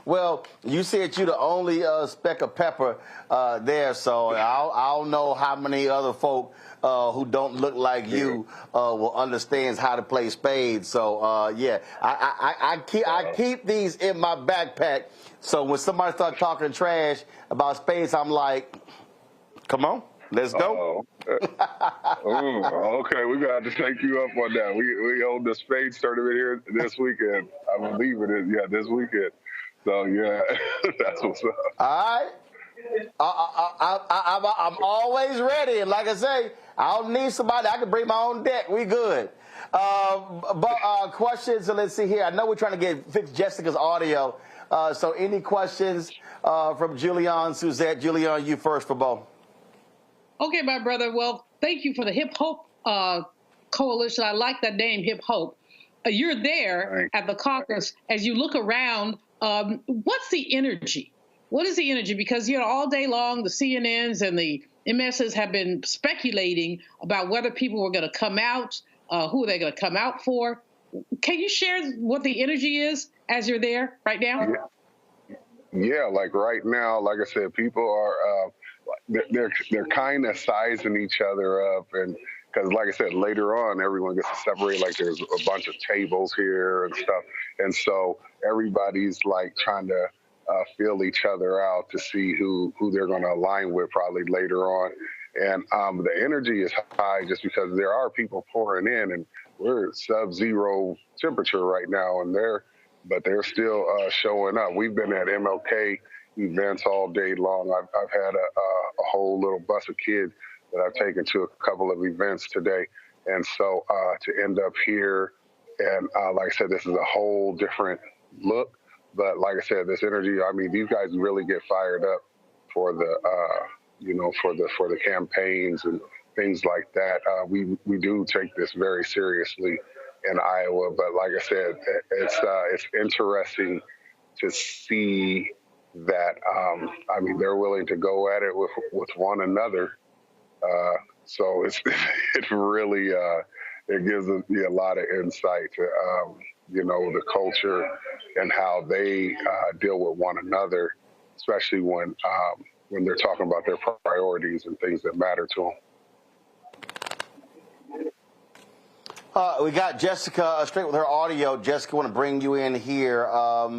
Well, you said you're the only speck of pepper there, so I'll know how many other folk who don't look like you will understand how to play spades. So yeah, I keep these in my backpack. So when somebody starts talking trash about spades, I'm like, come on, let's go. Okay, we're gonna have to take you up on that. We hold the spades tournament here this weekend. I believe it is. Yeah, this weekend. So yeah, that's what's up. All right. I'm always ready. And like I say, I don't need somebody. I can bring my own deck. We good. But questions, so let's see here. I know we're trying to fix Jessica's audio. So any questions from Julian, Suzette? Julian, you first for Bo. Okay, my brother. Well, thank you for the Hip Hope Coalition. I like that name, Hip Hope. You're there at the caucus. As you look around, what's the energy? What is the energy? Because, all day long, the CNNs and the MSs have been speculating about whether people were going to come out, who are they going to come out for. Can you share what the energy is as you're there right now? Yeah, like right now, like I said, people are they're kind of sizing each other up, and because like I said, later on, everyone gets to separate. Like there's a bunch of tables here and stuff, and so everybody's like trying to feel each other out to see who they're going to align with probably later on. And the energy is high just because there are people pouring in, and we're sub-zero temperature right now, and they're still showing up. We've been at MLK, events all day long. I've had a whole little bus of kids that I've taken to a couple of events today. And so to end up here, and like I said, this is a whole different look. But like I said, this energy, I mean, these guys really get fired up for the, for the campaigns and things like that. We do take this very seriously in Iowa. But like I said, it's interesting to see that, I mean, they're willing to go at it with one another. So it really, it gives me a lot of insight to, the culture and how they deal with one another, especially when they're talking about their priorities and things that matter to them. We got Jessica straight with her audio. Jessica, I want to bring you in here.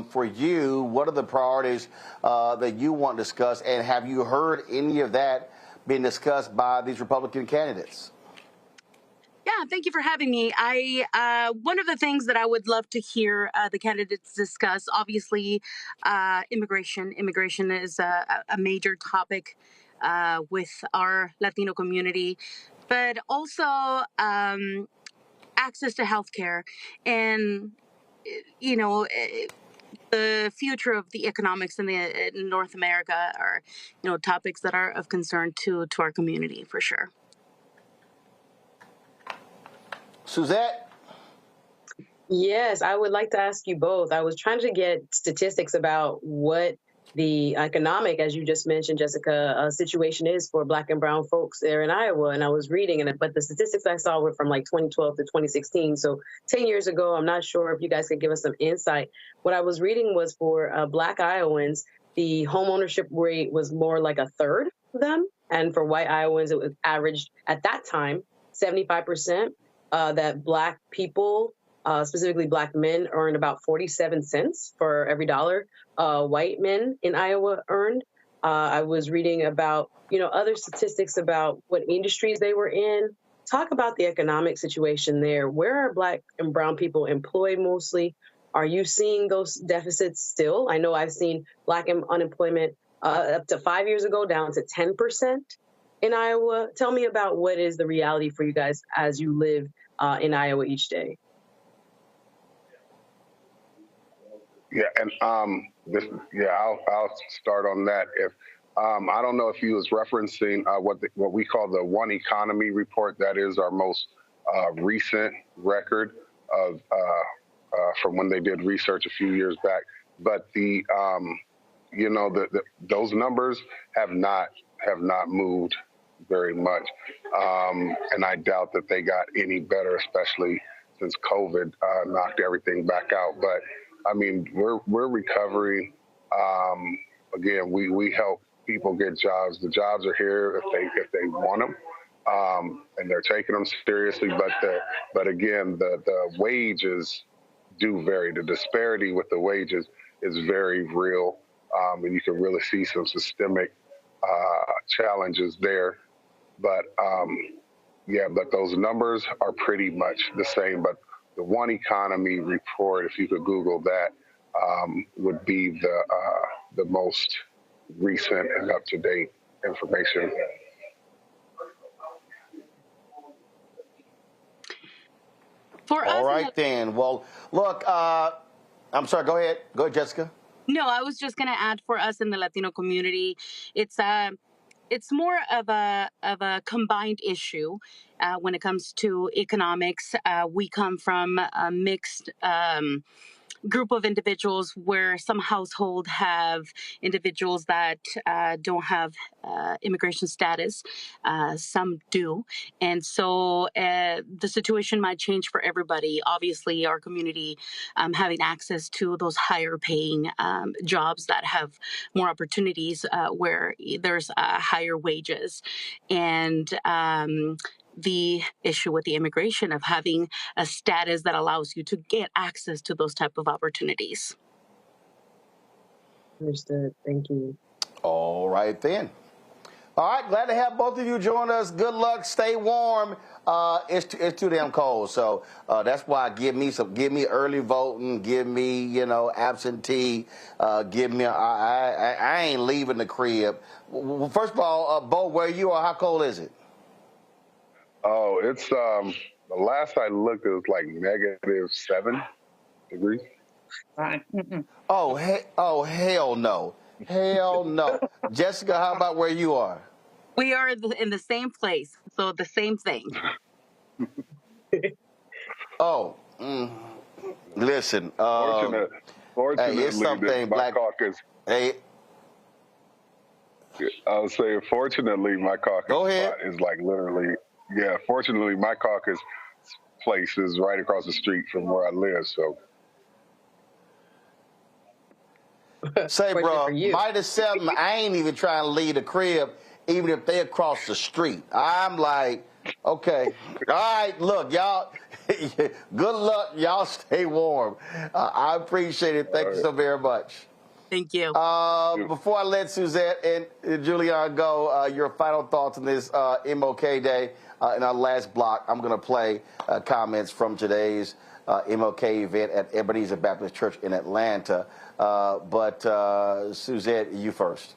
For you, what are the priorities that you want to discuss, and have you heard any of that being discussed by these Republican candidates? Yeah, thank you for having me. One of the things that I would love to hear the candidates discuss, obviously, immigration. Immigration is a major topic with our Latino community, but also access to healthcare and, the future of the economics in North America are, topics that are of concern to our community for sure. Suzette? Yes, I would like to ask you both. I was trying to get statistics about what the economic, as you just mentioned, Jessica, situation is for Black and brown folks there in Iowa. And I was reading, but the statistics I saw were from like 2012 to 2016. So 10 years ago, I'm not sure if you guys could give us some insight. What I was reading was for Black Iowans, the home ownership rate was more like a third of them. And for white Iowans, it was averaged at that time, 75%. That Black people, specifically Black men, earned about 47 cents for every dollar white men in Iowa earned. I was reading about, other statistics about what industries they were in. Talk about the economic situation there. Where are Black and brown people employed mostly? Are you seeing those deficits still? I know I've seen Black unemployment up to 5 years ago down to 10% in Iowa. Tell me about what is the reality for you guys as you live in Iowa each day. Yeah, and I'll start on that. If I don't know if you was referencing what we call the One Economy report. That is our most recent record of from when they did research a few years back. But those numbers have not moved very much, and I doubt that they got any better, especially since COVID knocked everything back out. But I mean, we're recovering. Again, we help people get jobs. The jobs are here if they want them, and they're taking them seriously. But again, the wages do vary. The disparity with the wages is very real, and you can really see some systemic challenges there. But but those numbers are pretty much the same. But the One Economy report, if you could Google that, would be the most recent and up-to-date information. All right, then. Well, look, I'm sorry. Go ahead. Go ahead, Jessica. No, I was just going to add, for us in the Latino community, it's more of a combined issue when it comes to economics. We come from a mixed group of individuals where some households have individuals that don't have immigration status. Some do. And so the situation might change for everybody. Obviously, our community having access to those higher paying jobs that have more opportunities where there's higher wages. And the issue with the immigration of having a status that allows you to get access to those type of opportunities. Understood. Thank you. All right, then. All right, glad to have both of you join us. Good luck. Stay warm. it's too damn cold. So that's why give me early voting, give me absentee, give me I ain't leaving the crib. Well, first of all, Bo, where you are, how cold is it? Oh, it's the last I looked, it was like -7 degrees. Fine. Oh hell no, hell no. Jessica, how about where you are? We are in the same place, so the same thing. Listen. Fortunately, it's something my caucus. Hey, I was saying, fortunately, my caucus spot is like literally, fortunately, my caucus place is right across the street from where I live, so. Say, bro, -7, I ain't even trying to leave the crib, even if they across the street. I'm like, okay, all right, look, y'all, good luck. Y'all stay warm. I appreciate it. Thank you so very much. Thank you. Before I let Suzette and Julian go, your final thoughts on this MLK Day. In our last block, I'm going to play comments from today's MLK event at Ebenezer Baptist Church in Atlanta. But Suzette, you first.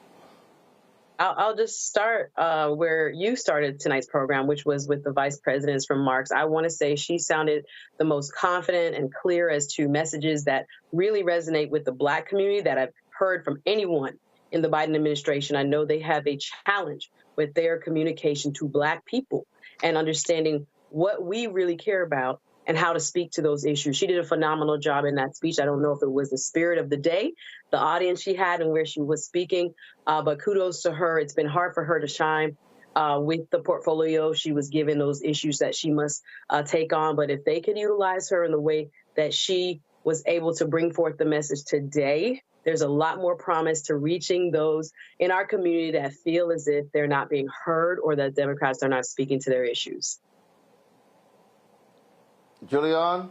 I'll just start where you started tonight's program, which was with the vice president's remarks. I want to say she sounded the most confident and clear as to messages that really resonate with the Black community that I've heard from anyone in the Biden administration. I know they have a challenge with their communication to Black people and understanding what we really care about and how to speak to those issues. She did a phenomenal job in that speech. I don't know if it was the spirit of the day, the audience she had and where she was speaking, but kudos to her. It's been hard for her to shine with the portfolio she was given, those issues that she must take on. But if they could utilize her in the way that she was able to bring forth the message today, there's a lot more promise to reaching those in our community that feel as if they're not being heard or that Democrats are not speaking to their issues. Julian?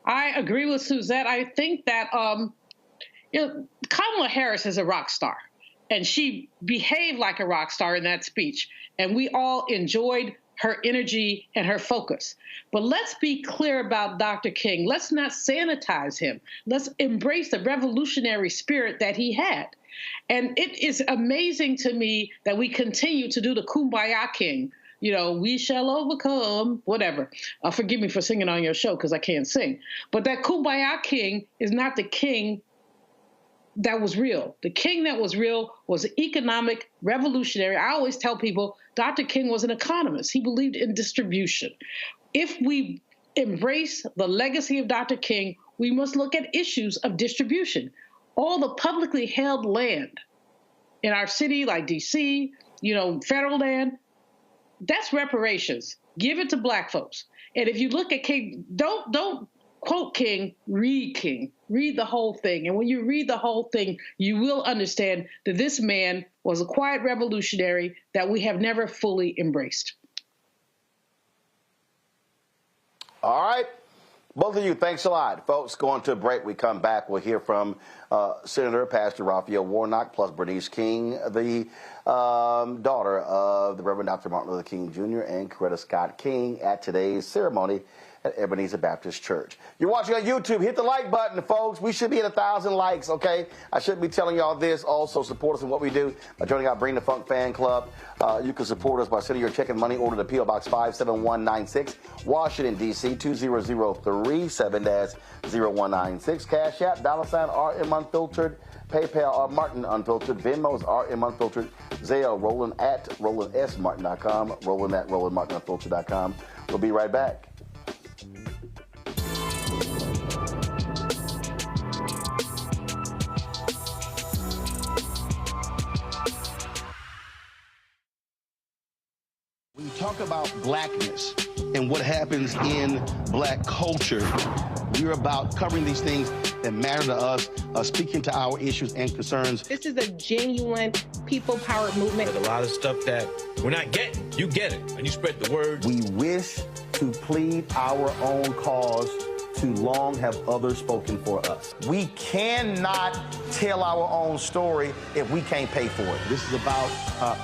I agree with Suzette. I think that Kamala Harris is a rock star, and she behaved like a rock star in that speech, and we all enjoyed her energy and her focus. But let's be clear about Dr. King. Let's not sanitize him. Let's embrace the revolutionary spirit that he had. And it is amazing to me that we continue to do the Kumbaya King. We shall overcome, whatever. Forgive me for singing on your show because I can't sing. But that Kumbaya King is not the king that was real. The king that was real was an economic revolutionary. I always tell people Dr. King was an economist. He believed in distribution. If we embrace the legacy of Dr. King, we must look at issues of distribution. All the publicly held land in our city, like D.C., federal land, that's reparations. Give it to Black folks. And if you look at King, don't quote King, read King. Read the whole thing. And when you read the whole thing, you will understand that this man was a quiet revolutionary that we have never fully embraced. All right. Both of you, thanks a lot. Folks, going to a break. We come back. We'll hear from Senator Pastor Raphael Warnock plus Bernice King, the daughter of the Reverend Dr. Martin Luther King Jr. and Coretta Scott King at today's ceremony at Ebenezer Baptist Church. You're watching on YouTube. Hit the like button, folks. We should be at 1,000 likes, okay? I shouldn't be telling y'all this. Also, support us in what we do by joining our Bring the Funk fan club. You can support us by sending your check and money order to P.O. Box 57196, Washington, D.C. 20037-0196. Cash App, $RM Unfiltered. PayPal, Martin Unfiltered. Venmo's RM Unfiltered. Zelle, Roland at RolandSMartin.com. Roland at RolandMartinUnfiltered.com. We'll be right back. When you talk about Blackness and what happens in Black culture, we're about covering these things that matter to us, speaking to our issues and concerns. This is a genuine people-powered movement. There's a lot of stuff that we're not getting. You get it, and you spread the word. We wish to plead our own cause Too long have others spoken for us. We cannot tell our own story if we can't pay for it. This is about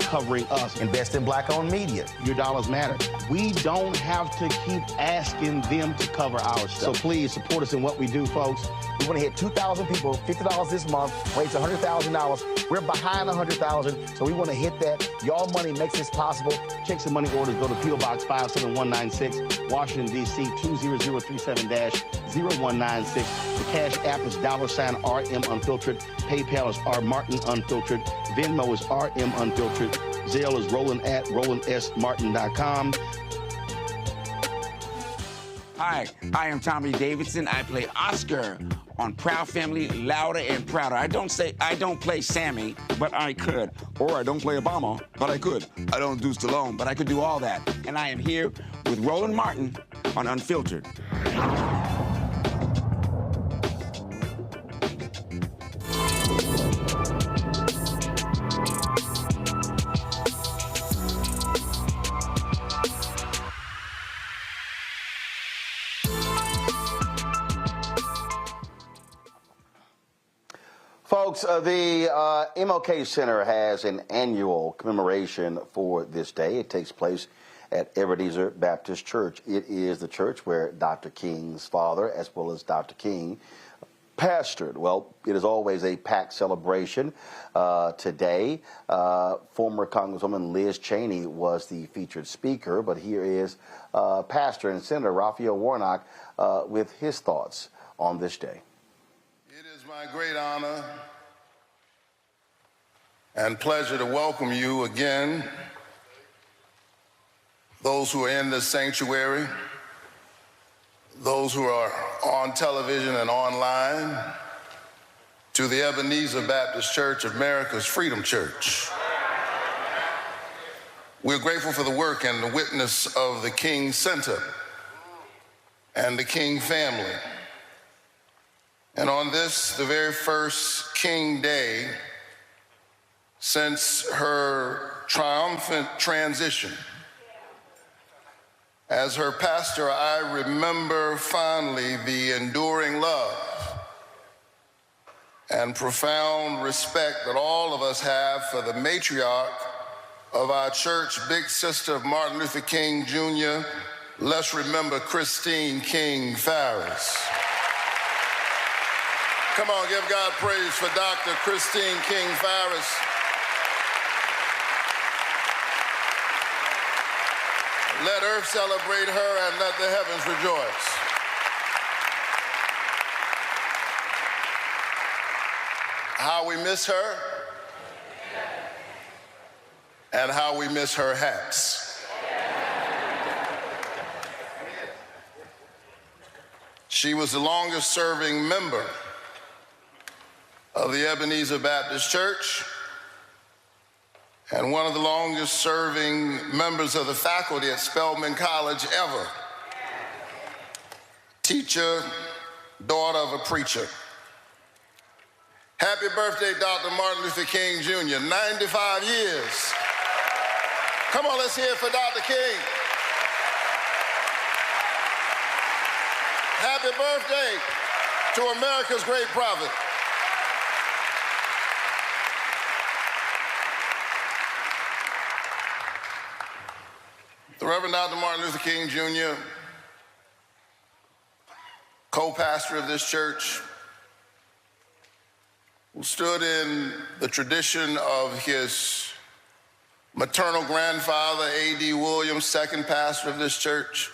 covering us. Invest in black-owned media. Your dollars matter. We don't have to keep asking them to cover our stuff. So please support us in what we do, folks. We want to hit 2,000 people, $50 this month, raise $100,000. We're behind 100,000, so we want to hit that. Y'all money makes this possible. Check some money orders. Go to P.O. Box 57196, Washington, D.C. 20037-0196. The Cash App is $RM Unfiltered. PayPal is R Martin Unfiltered. Venmo is RM Unfiltered. Zelle is Roland at RolandSMartin.com. Hi, I am Tommy Davidson. I play Oscar on Proud Family, Louder and Prouder. I don't play Sammy, but I could. Or I don't play Obama, but I could. I don't do Stallone, but I could do all that. And I am here with Roland Martin on Unfiltered. Folks, the MLK Center has an annual commemoration for this day. It takes place at Ebenezer Baptist Church. It is the church where Dr. King's father, as well as Dr. King, pastored. Well, it is always a packed celebration. Today, former Congresswoman Liz Cheney was the featured speaker, but here is Pastor and Senator Raphael Warnock with his thoughts on this day. It is my great honor and pleasure to welcome you again, those who are in this sanctuary, those who are on television and online, to the Ebenezer Baptist Church, America's Freedom Church. We're grateful for the work and the witness of the King Center and the King family. And on this, the very first King Day since her triumphant transition, as her pastor, I remember fondly the enduring love and profound respect that all of us have for the matriarch of our church, big sister of Martin Luther King Jr. Let's remember Christine King Farris. Come on, give God praise for Dr. Christine King Farris. Let earth celebrate her and let the heavens rejoice. How we miss her and how we miss her hats. She was the longest serving member of the Ebenezer Baptist Church and one of the longest serving members of the faculty at Spelman College ever. Teacher, daughter of a preacher. Happy birthday, Dr. Martin Luther King Jr., 95 years. Come on, let's hear it for Dr. King. Happy birthday to America's great prophet. The Reverend Dr. Martin Luther King Jr., co-pastor of this church, who stood in the tradition of his maternal grandfather, A.D. Williams, second pastor of this church.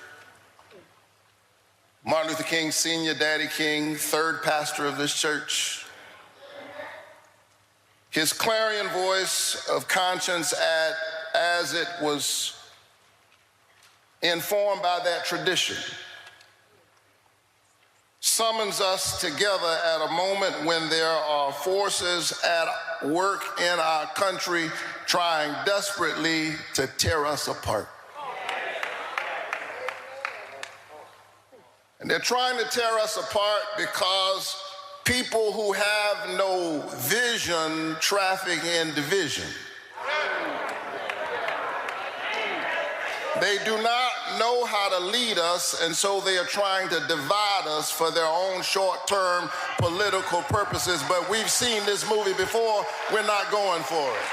Martin Luther King Sr., Daddy King, third pastor of this church. His clarion voice of conscience as it was informed by that tradition summons us together at a moment when there are forces at work in our country trying desperately to tear us apart. And they're trying to tear us apart because people who have no vision traffic in division. They do not know how to lead us, and so they are trying to divide got us for their own short-term political purposes, but we've seen this movie before. We're not going for it.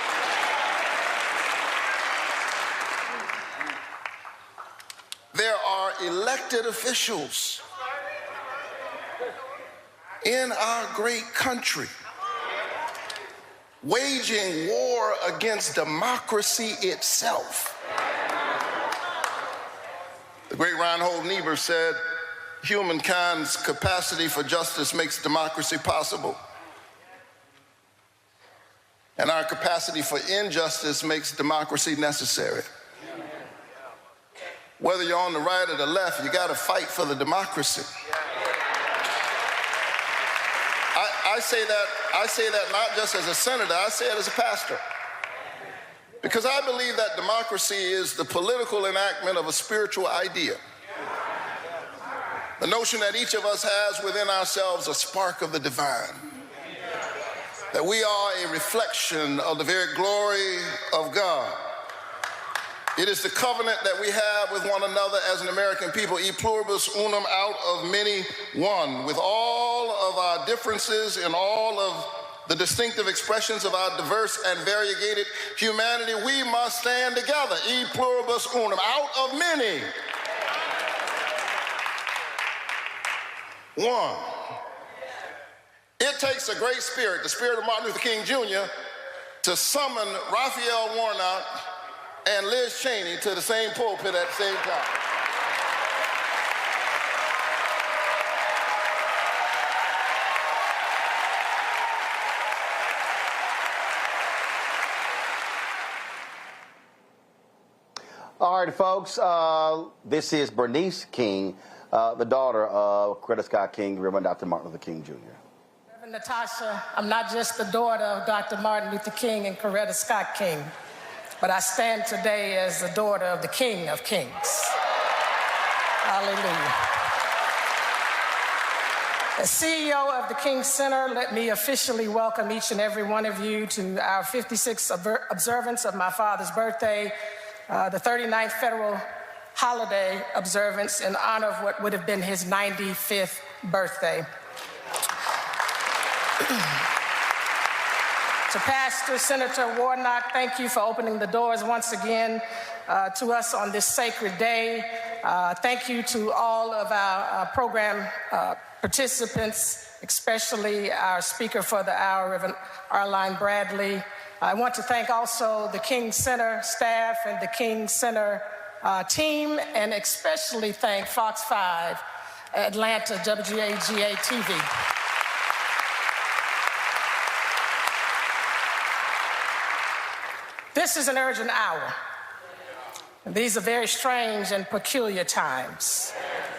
There are elected officials in our great country waging war against democracy itself. The great Reinhold Niebuhr said, humankind's capacity for justice makes democracy possible, and our capacity for injustice makes democracy necessary. Whether you're on the right or the left, you got to fight for the democracy. I say that not just as a senator, I say it as a pastor. Because I believe that democracy is the political enactment of a spiritual idea. The notion that each of us has within ourselves a spark of the divine. That we are a reflection of the very glory of God. It is the covenant that we have with one another as an American people, e pluribus unum, out of many, one. With all of our differences and all of the distinctive expressions of our diverse and variegated humanity, we must stand together, e pluribus unum, out of many, one. It takes a great spirit, the spirit of Martin Luther King Jr., to summon Raphael Warnock and Liz Cheney to the same pulpit at the same time. All right, folks, this is Bernice King, the daughter of Coretta Scott King, Reverend Dr. Martin Luther King Jr. Reverend Natasha, I'm not just the daughter of Dr. Martin Luther King and Coretta Scott King, but I stand today as the daughter of the King of Kings. Hallelujah. As CEO of the King Center, let me officially welcome each and every one of you to our 56th observance of my father's birthday, the 39th federal holiday observance in honor of what would have been his 95th birthday. To Pastor Senator Warnock, thank you for opening the doors once again to us on this sacred day. Thank you to all of our program participants, especially our speaker for the hour, Reverend Arline Bradley. I want to thank also the King Center staff and the King Center team, and especially thank Fox 5, Atlanta, WGAGA TV. This is an urgent hour. These are very strange and peculiar times.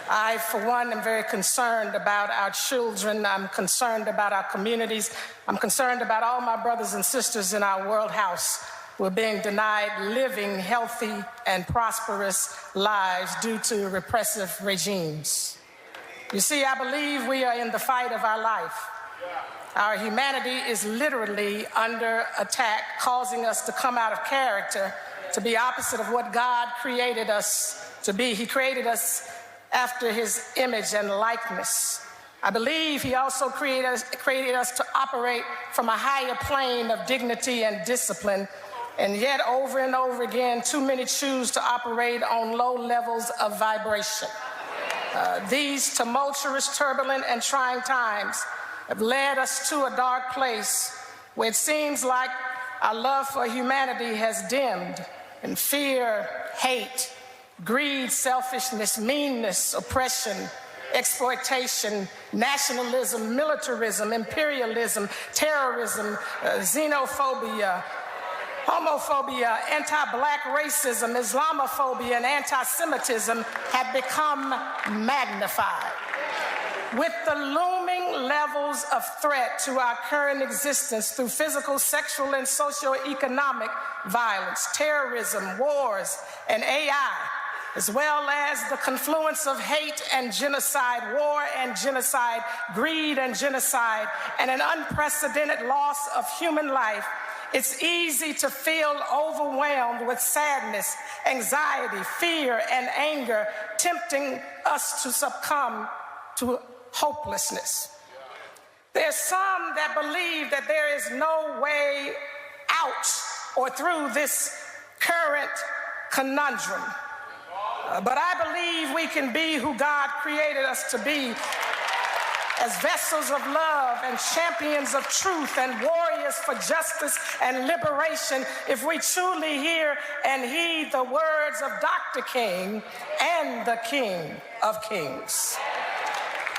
I, for one, am very concerned about our children. I'm concerned about our communities. I'm concerned about all my brothers and sisters in our world house who are being denied living healthy and prosperous lives due to repressive regimes. You see, I believe we are in the fight of our life. Our humanity is literally under attack, causing us to come out of character, to be opposite of what God created us to be. He created us after his image and likeness. I believe he also created us to operate from a higher plane of dignity and discipline, and yet over and over again, too many choose to operate on low levels of vibration. These tumultuous, turbulent, and trying times have led us to a dark place where it seems like our love for humanity has dimmed, and fear, hate, greed, selfishness, meanness, oppression, exploitation, nationalism, militarism, imperialism, terrorism, xenophobia, homophobia, anti-black racism, Islamophobia, and anti-Semitism have become magnified. With the looming levels of threat to our current existence through physical, sexual, and socioeconomic violence, terrorism, wars, and AI, as well as the confluence of hate and genocide, war and genocide, greed and genocide, and an unprecedented loss of human life, it's easy to feel overwhelmed with sadness, anxiety, fear, and anger, tempting us to succumb to hopelessness. There's some that believe that there is no way out or through this current conundrum. But I believe we can be who God created us to be, as vessels of love and champions of truth and warriors for justice and liberation, if we truly hear and heed the words of Dr. King and the King of Kings.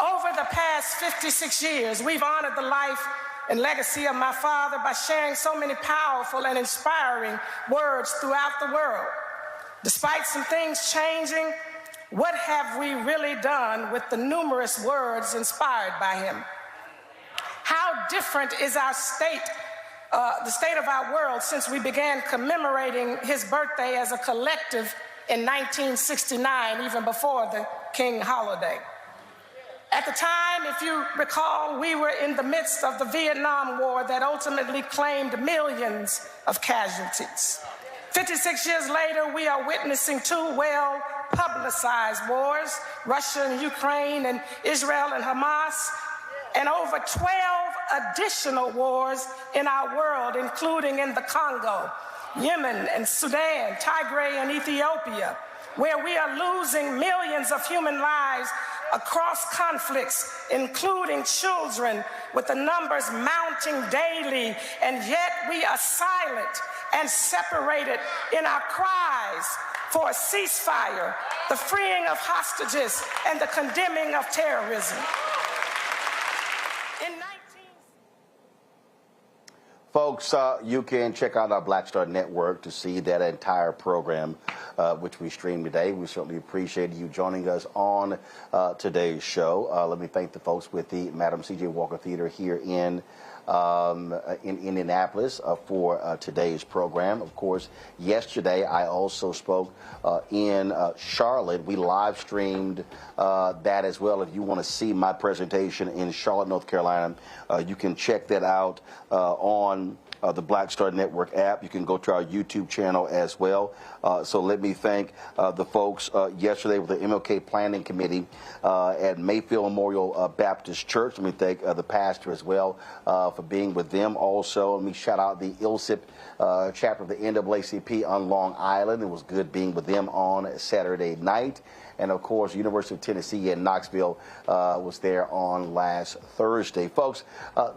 Over the past 56 years, we've honored the life and legacy of my father by sharing so many powerful and inspiring words throughout the world. Despite some things changing, what have we really done with the numerous words inspired by him? How different is our state, the state of our world, since we began commemorating his birthday as a collective in 1969, even before the King holiday? At the time, if you recall, we were in the midst of the Vietnam War that ultimately claimed millions of casualties. 56 years later, we are witnessing two well-publicized wars, Russia and Ukraine and Israel and Hamas, and over 12 additional wars in our world, including in the Congo, Yemen and Sudan, Tigray and Ethiopia, where we are losing millions of human lives across conflicts, including children, with the numbers mounting daily, and yet we are silent and separated in our cries for a ceasefire, the freeing of hostages, and the condemning of terrorism. Folks, you can check out our Black Star Network to see that entire program, which we stream today. We certainly appreciate you joining us on today's show. Let me thank the folks with the Madam C.J. Walker Theater here in Indianapolis for today's program. Of course, yesterday I also spoke in Charlotte. We live streamed that as well. If you want to see my presentation in Charlotte, North Carolina, you can check that out on the Black Star Network app. You can go to our YouTube channel as well. So let me thank the folks yesterday with the MLK Planning Committee at Mayfield Memorial Baptist Church. Let me thank the pastor as well for being with them. Also, let me shout out the ILSIP chapter of the NAACP on Long Island. It was good being with them on Saturday night. And, of course, University of Tennessee in Knoxville was there on last Thursday. Folks,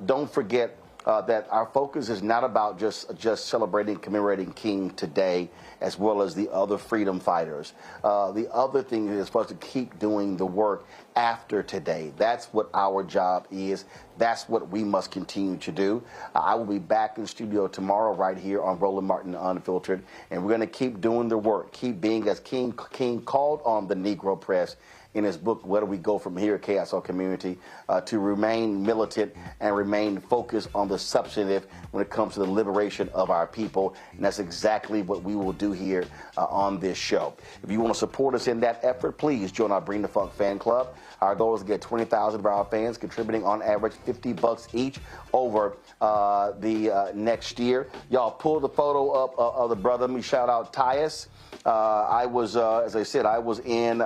don't forget that our focus is not about just celebrating, commemorating King today, as well as the other freedom fighters. The other thing is for us to keep doing the work after today. That's what our job is. That's what we must continue to do. I will be back in studio tomorrow right here on Roland Martin Unfiltered, and we're going to keep doing the work, keep being as King called on the Negro press in his book, Where Do We Go From Here, Chaos or Community, to remain militant and remain focused on the substantive when it comes to the liberation of our people. And that's exactly what we will do here on this show. If you want to support us in that effort, please join our Bring the Funk fan club. Our goal is to get 20,000 of our fans contributing on average $50 each over the next year. Y'all pull the photo up of the brother. Let me shout out Tyus. I was, as I said, I was in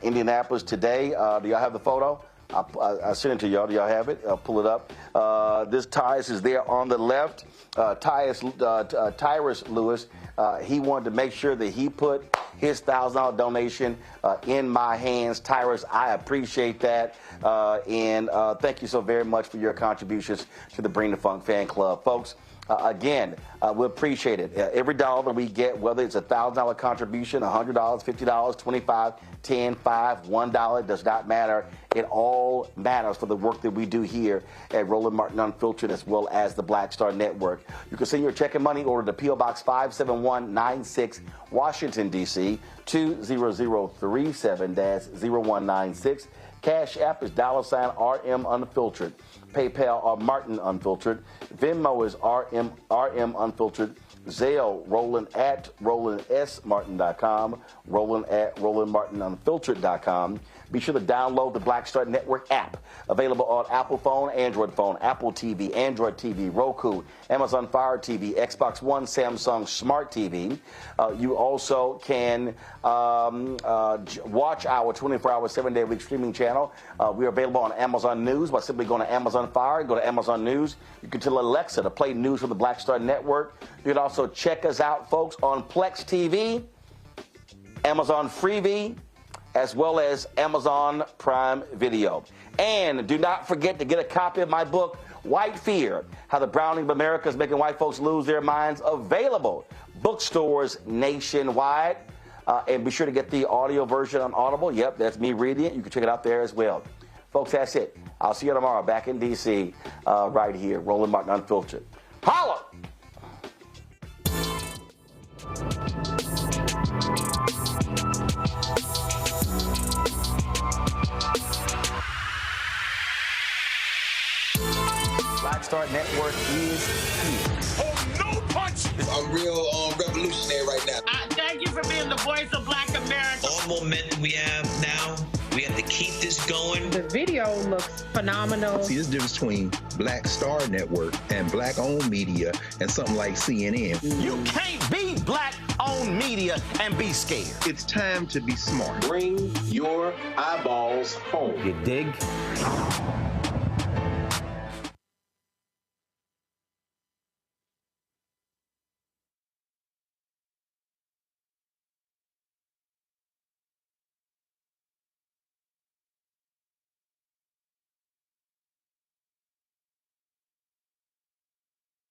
Indianapolis today. Do y'all have the photo? I sent it to y'all. Do y'all have it? I'll pull it up. This Tyus is there on the left. Tyrus Lewis, he wanted to make sure that he put his $1,000 donation in my hands. Tyrus, I appreciate that. And thank you so very much for your contributions to the Bring the Funk fan club. Folks, again, we appreciate it. Every dollar that we get, whether it's a $1,000 contribution, $100, $50, $25, $10, $5, $1, does not matter. It all matters for the work that we do here at Roland Martin Unfiltered, as well as the Black Star Network. You can send your check and money order to P.O. Box 57196, Washington, D.C., 20037-0196. Cash App is $RM Unfiltered. PayPal are Martin Unfiltered. Venmo is RM Unfiltered. Zelle, Roland at RolandSMartin.com. Roland at RolandMartinUnfiltered.com. Be sure to download the Black Star Network app, available on Apple phone, Android phone, Apple TV, Android TV, Roku, Amazon Fire TV, Xbox One, Samsung Smart TV. You also can watch our 24-hour, 7-day-a-week streaming channel. We are available on Amazon News by simply going to Amazon Fire, go to Amazon News. You can tell Alexa to play news from the Black Star Network. You can also check us out, folks, on Plex TV, Amazon Freevee, as well as Amazon Prime Video. And do not forget to get a copy of my book, White Fear, How the Browning of America is Making White Folks Lose Their Minds, available bookstores nationwide. And be sure to get the audio version on Audible. Yep, that's me reading it. You can check it out there as well. Folks, that's it. I'll see you tomorrow back in D.C. Right here, Roland Martin Unfiltered. Holla! Black Star Network is here. Oh, no punches! I'm real revolutionary right now. Thank you for being the voice of Black America. All momentum we have now, we have to keep this going. The video looks phenomenal. See, there's a difference between Black Star Network and black-owned media and something like CNN. You can't be black-owned media and be scared. It's time to be smart. Bring your eyeballs home. You dig?